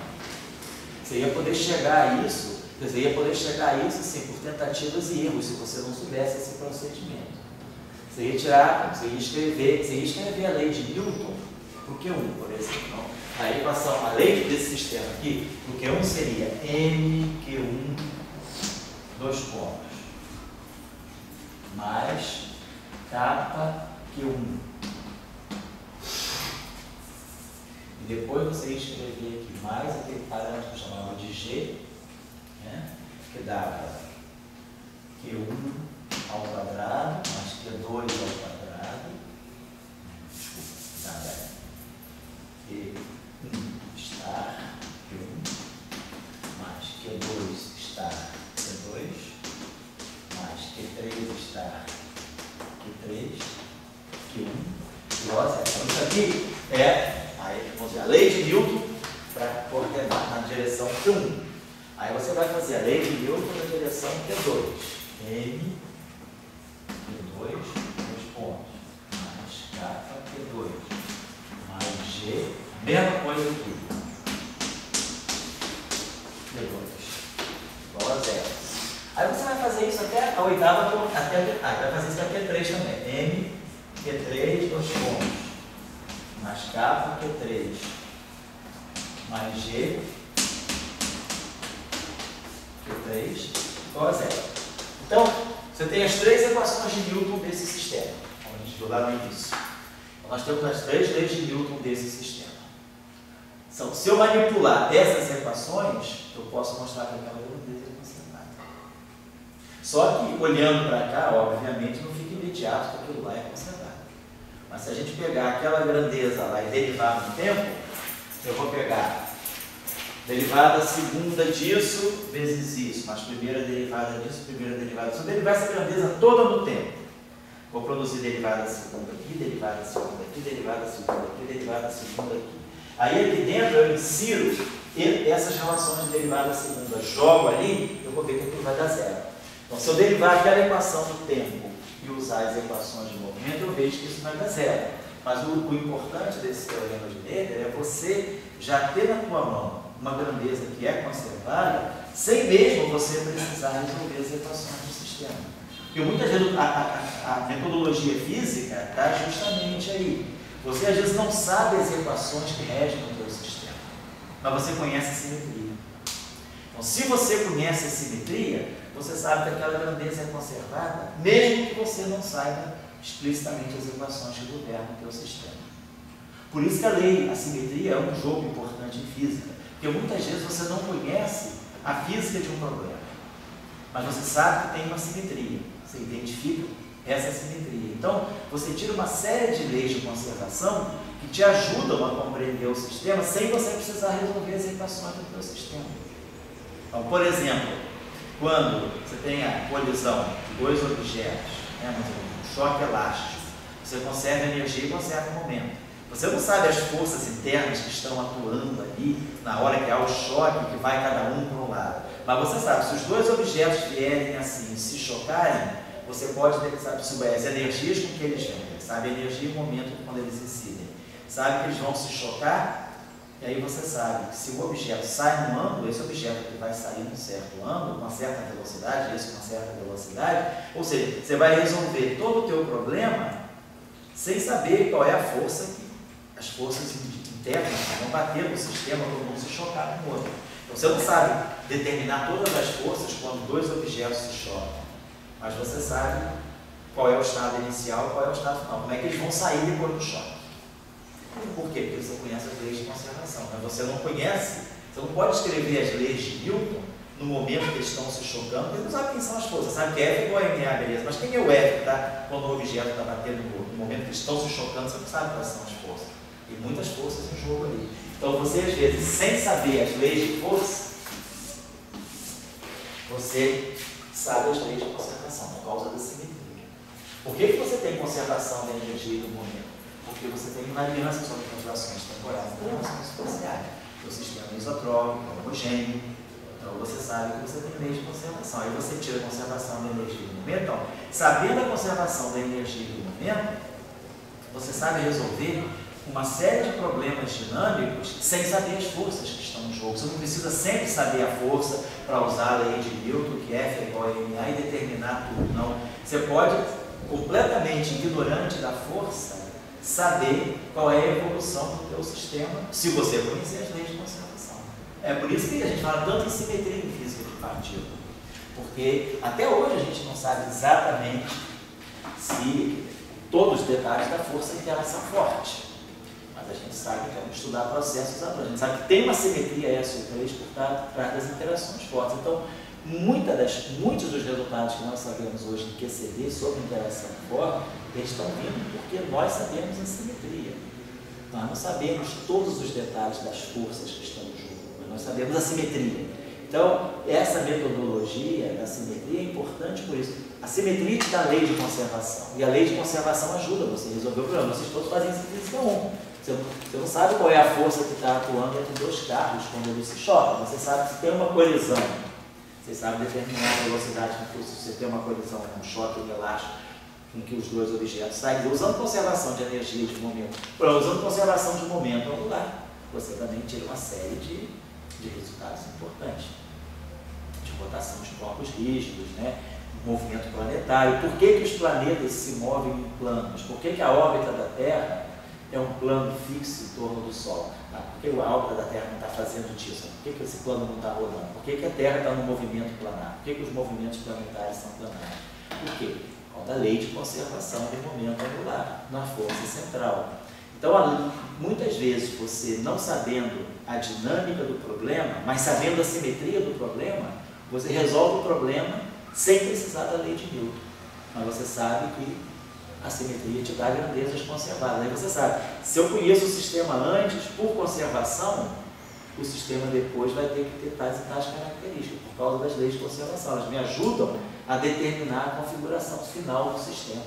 Você ia poder chegar a isso, sim, por tentativas e erros, se você não soubesse esse procedimento. Você ia escrever a lei de Newton para o Q1, por exemplo. A equação, a lei desse sistema aqui, o Q1 seria MQ1, dois pontos, mais KQ1. E depois você ia escrever aqui mais aquele parâmetro que chamava de G, né, que dava Q1 ao quadrado, mais Q2 ao quadrado, desculpa, nada, Q1 estar Q1, mais Q2 estar Q2, mais Q3 estar Q3, Q1, igual a zero. Então isso aqui é a lei de Newton para coordenar na direção Q1. Aí você vai fazer a lei de Newton na direção Q2. M, Q2, 2 pontos, mais K, Q2, mais G, mesma coisa aqui. Q2, igual a zero. Aí você vai fazer isso até a oitava, vai fazer isso até Q3 também. M, Q3, 2 pontos. Mais K, Q3, mais G, Q3, igual a zero. Então, você tem as três equações de Newton desse sistema, como a gente viu lá no início. Então, nós temos as três leis de Newton desse sistema. Então, se eu manipular essas equações, eu posso mostrar que aquela grandeza é conservada. Só que, olhando para cá, obviamente, não fica imediato que aquilo lá é conservado. Mas se a gente pegar aquela grandeza lá e derivar no tempo, eu vou pegar derivada segunda disso vezes isso, mas primeira derivada disso, primeira derivada disso. Eu derivar essa grandeza toda no tempo. Vou produzir derivada segunda aqui, derivada segunda aqui, derivada segunda aqui, derivada segunda aqui. Aí aqui dentro eu insiro essas relações de derivada segunda, jogo ali, eu vou ver que aquilo vai dar zero. Então se eu derivar aquela equação do tempo e usar as equações de movimento, eu vejo que isso vai dar zero. Mas o importante desse teorema de Noether é você já ter na tua mão uma grandeza que é conservada, sem mesmo você precisar resolver as equações do sistema. Porque muitas vezes a metodologia física está justamente aí. Você às vezes não sabe as equações que regem o teu sistema, mas você conhece a simetria. Então, se você conhece a simetria, você sabe que aquela grandeza é conservada, mesmo que você não saiba explicitamente as equações que governam o teu sistema. Por isso que a simetria é um jogo importante em física, porque muitas vezes você não conhece a física de um problema, mas você sabe que tem uma simetria, você identifica essa simetria. Então, você tira uma série de leis de conservação que te ajudam a compreender o sistema sem você precisar resolver as equações do teu sistema. Então, por exemplo, quando você tem a colisão de dois objetos, né, um choque elástico, você conserva energia e conserva o momento. Você não sabe as forças internas que estão atuando ali na hora que há o choque, que vai cada um para um lado. Mas você sabe, se os dois objetos vierem assim, se chocarem, você pode ter, sabe, as energias com que eles vêm, sabe, a energia e o momento quando eles incidem. Sabe que eles vão se chocar E aí você sabe que se o objeto sai num ângulo, esse objeto que vai sair num certo ângulo, uma certa velocidade, esse com uma certa velocidade, ou seja, você vai resolver todo o teu problema sem saber qual é a força que as forças internas que vão bater no sistema, todo mundo se chocar com o outro. Então você não sabe determinar todas as forças quando dois objetos se chocam, mas você sabe qual é o estado inicial e qual é o estado final, como é que eles vão sair depois do choque. Por quê? Porque você conhece as leis de conservação, mas você não conhece, você não pode escrever as leis de Newton no momento que eles estão se chocando, porque você não sabe quem são as forças, sabe que F é igual a MA, beleza, mas quem é o F que está quando o objeto está batendo no outro? No momento que eles estão se chocando, você não sabe quais são as forças. E muitas forças em jogo ali. Então você, às vezes, sem saber as leis de força, você sabe as leis de conservação, por causa da simetria. Por que você tem conservação da energia e do momento? Porque você tem uma aliança sobre translações temporais e translações espaciais. O sistema isotrópico, homogêneo, então você sabe que você tem leis de conservação. Aí você tira a conservação da energia e do momento. Então, sabendo a conservação da energia e do momento, você sabe resolver uma série de problemas dinâmicos sem saber as forças que estão no jogo. Você não precisa sempre saber a força para usar a lei de Newton, que F é igual a MA, e determinar tudo. Não. Você pode, completamente ignorante da força, saber qual é a evolução do teu sistema, se você conhecer as leis de conservação. É por isso que a gente fala tanto em simetria em física de partícula, porque até hoje a gente não sabe exatamente se todos os detalhes da força e interação forte, mas a gente sabe que é estudar processos a gente sabe que tem uma simetria SO3 por trás das interações fortes. Então, muitos dos resultados que nós sabemos hoje em QCD sobre interação forte, eles estão vindo porque nós sabemos a simetria. Nós não sabemos todos os detalhes das forças que estão no jogo, mas nós sabemos a simetria. Então, essa metodologia da simetria é importante por isso. A simetria te dá a lei de conservação, e a lei de conservação ajuda você a resolver o problema. Vocês todos fazem isso em física 1. Você não sabe qual é a força que está atuando entre dois carros quando eles se chocam. Você sabe se tem uma colisão. Você sabe determinar a velocidade com que você tem uma colisão, um choque elástico, com que os dois objetos saem. Usando conservação de energia e de momento, usando conservação de momento angular, você também tira uma série de resultados importantes. De rotação de corpos rígidos, né? Movimento planetário. Por que os planetas se movem em planos? Por que a órbita da Terra é um plano fixo em torno do Sol? Por que a órbita da Terra não está fazendo disso? Por que esse plano não está rodando? Por que a Terra está no movimento planar? Por que os movimentos planetários são planares? Por quê? Por causa da lei de conservação do momento angular, na força central. Então, muitas vezes, você não sabendo a dinâmica do problema, mas sabendo a simetria do problema, você resolve o problema sem precisar da lei de Newton. Mas você sabe que a simetria te dá grandezas conservadas. Aí você sabe, se eu conheço o sistema antes, por conservação, o sistema depois vai ter que ter tais e tais características, por causa das leis de conservação. Elas me ajudam a determinar a configuração final do sistema.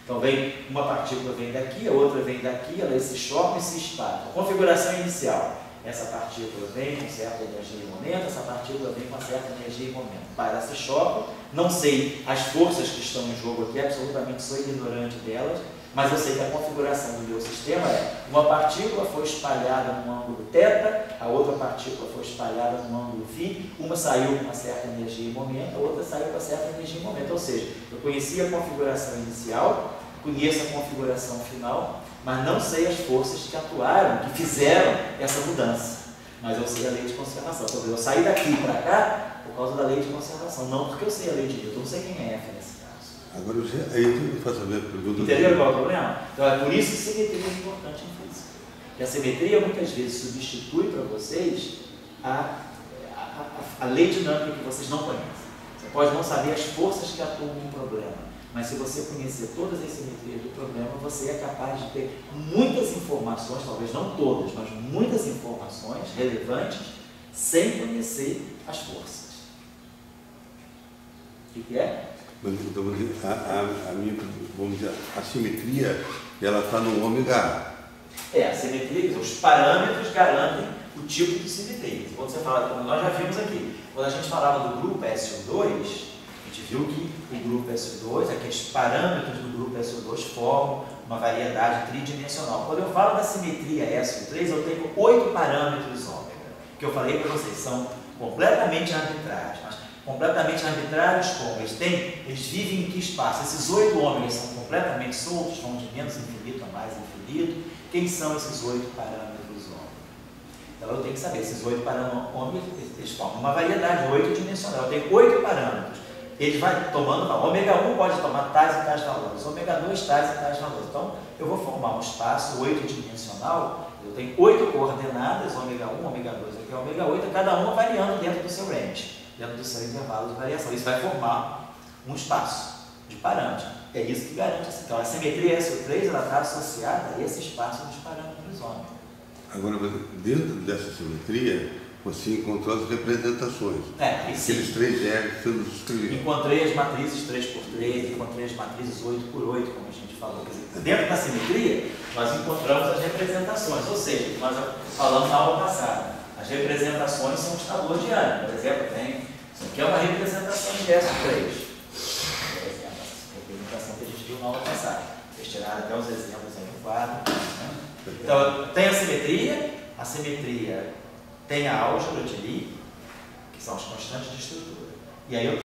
Então, uma partícula vem daqui, a outra vem daqui, elas se chocam e se espalham. A configuração inicial. Essa partícula vem com certa energia e momento, essa partícula vem com certa energia e momento. Elas se chocam, não sei as forças que estão em jogo aqui, absolutamente sou ignorante delas, mas eu sei que a configuração do meu sistema é: uma partícula foi espalhada num ângulo θ, a outra partícula foi espalhada num ângulo φ, uma saiu com uma certa energia e momento, a outra saiu com uma certa energia e momento. Ou seja, eu conheci a configuração inicial, conheço a configuração final, mas não sei as forças que atuaram, que fizeram essa mudança. Mas eu sei a lei de conservação. Então, eu saí daqui para cá por causa da lei de conservação, não porque eu sei a lei de Newton, eu não sei quem é F nesse caso. Agora, aí eu faço a minha pergunta. Entendeu qual é o problema? Então, é por isso que simetria é importante em física. E a simetria muitas vezes substitui para vocês a lei dinâmica que vocês não conhecem. Você pode não saber as forças que atuam no problema, mas se você conhecer todas as simetrias do problema, você é capaz de ter muitas informações, talvez não todas, mas muitas informações relevantes, sem conhecer as forças. O que é? Então, a minha, vamos dizer, a simetria, ela está no ômega. A simetria, os parâmetros garantem o tipo de simetria. Quando você fala, como nós já vimos aqui, quando a gente falava do grupo SO2, a gente viu que o grupo SO2, aqueles parâmetros do grupo SO2 formam uma variedade tridimensional. Quando eu falo da simetria SO3, eu tenho 8 parâmetros ômega, que eu falei para vocês, são completamente arbitrários. Mas completamente arbitrários como? Eles vivem em que espaço? Esses 8 ômegas são completamente soltos, vão de menos infinito a mais infinito. Quem são esses 8 parâmetros ômega? Então eu tenho que saber, esses 8 parâmetros ômega, eles formam uma variedade 8-dimensional. Eu tenho 8 parâmetros. Ele vai tomando, ômega 1 pode tomar tais e tais valores, ômega 2 tais e tais valores. Então, eu vou formar um espaço 8-dimensional, eu tenho 8 coordenadas, ômega 1, ômega 2, aqui é ômega 8, cada uma variando dentro do seu range, dentro do seu intervalo de variação. Isso vai formar um espaço de parâmetros. É isso que garante. Então, a simetria SO3 está associada a esse espaço dos parâmetros ômega. Agora, dentro dessa simetria, você encontrou as representações. Aqueles 3 R que você nos escreveu. Encontrei as matrizes 3x3, encontrei as matrizes 8x8, como a gente falou. Quer dizer, dentro da simetria, nós encontramos as representações, ou seja, nós falamos na aula passada. As representações são os tabuas de ano. Por exemplo, isso aqui é uma representação de SO3. Por exemplo, essa representação que a gente viu na aula passada. Vocês tiraram até os exemplos aí no quadro. Né? Então, tem a simetria tem a álgebra de Lie, que são as constantes de estrutura. E aí eu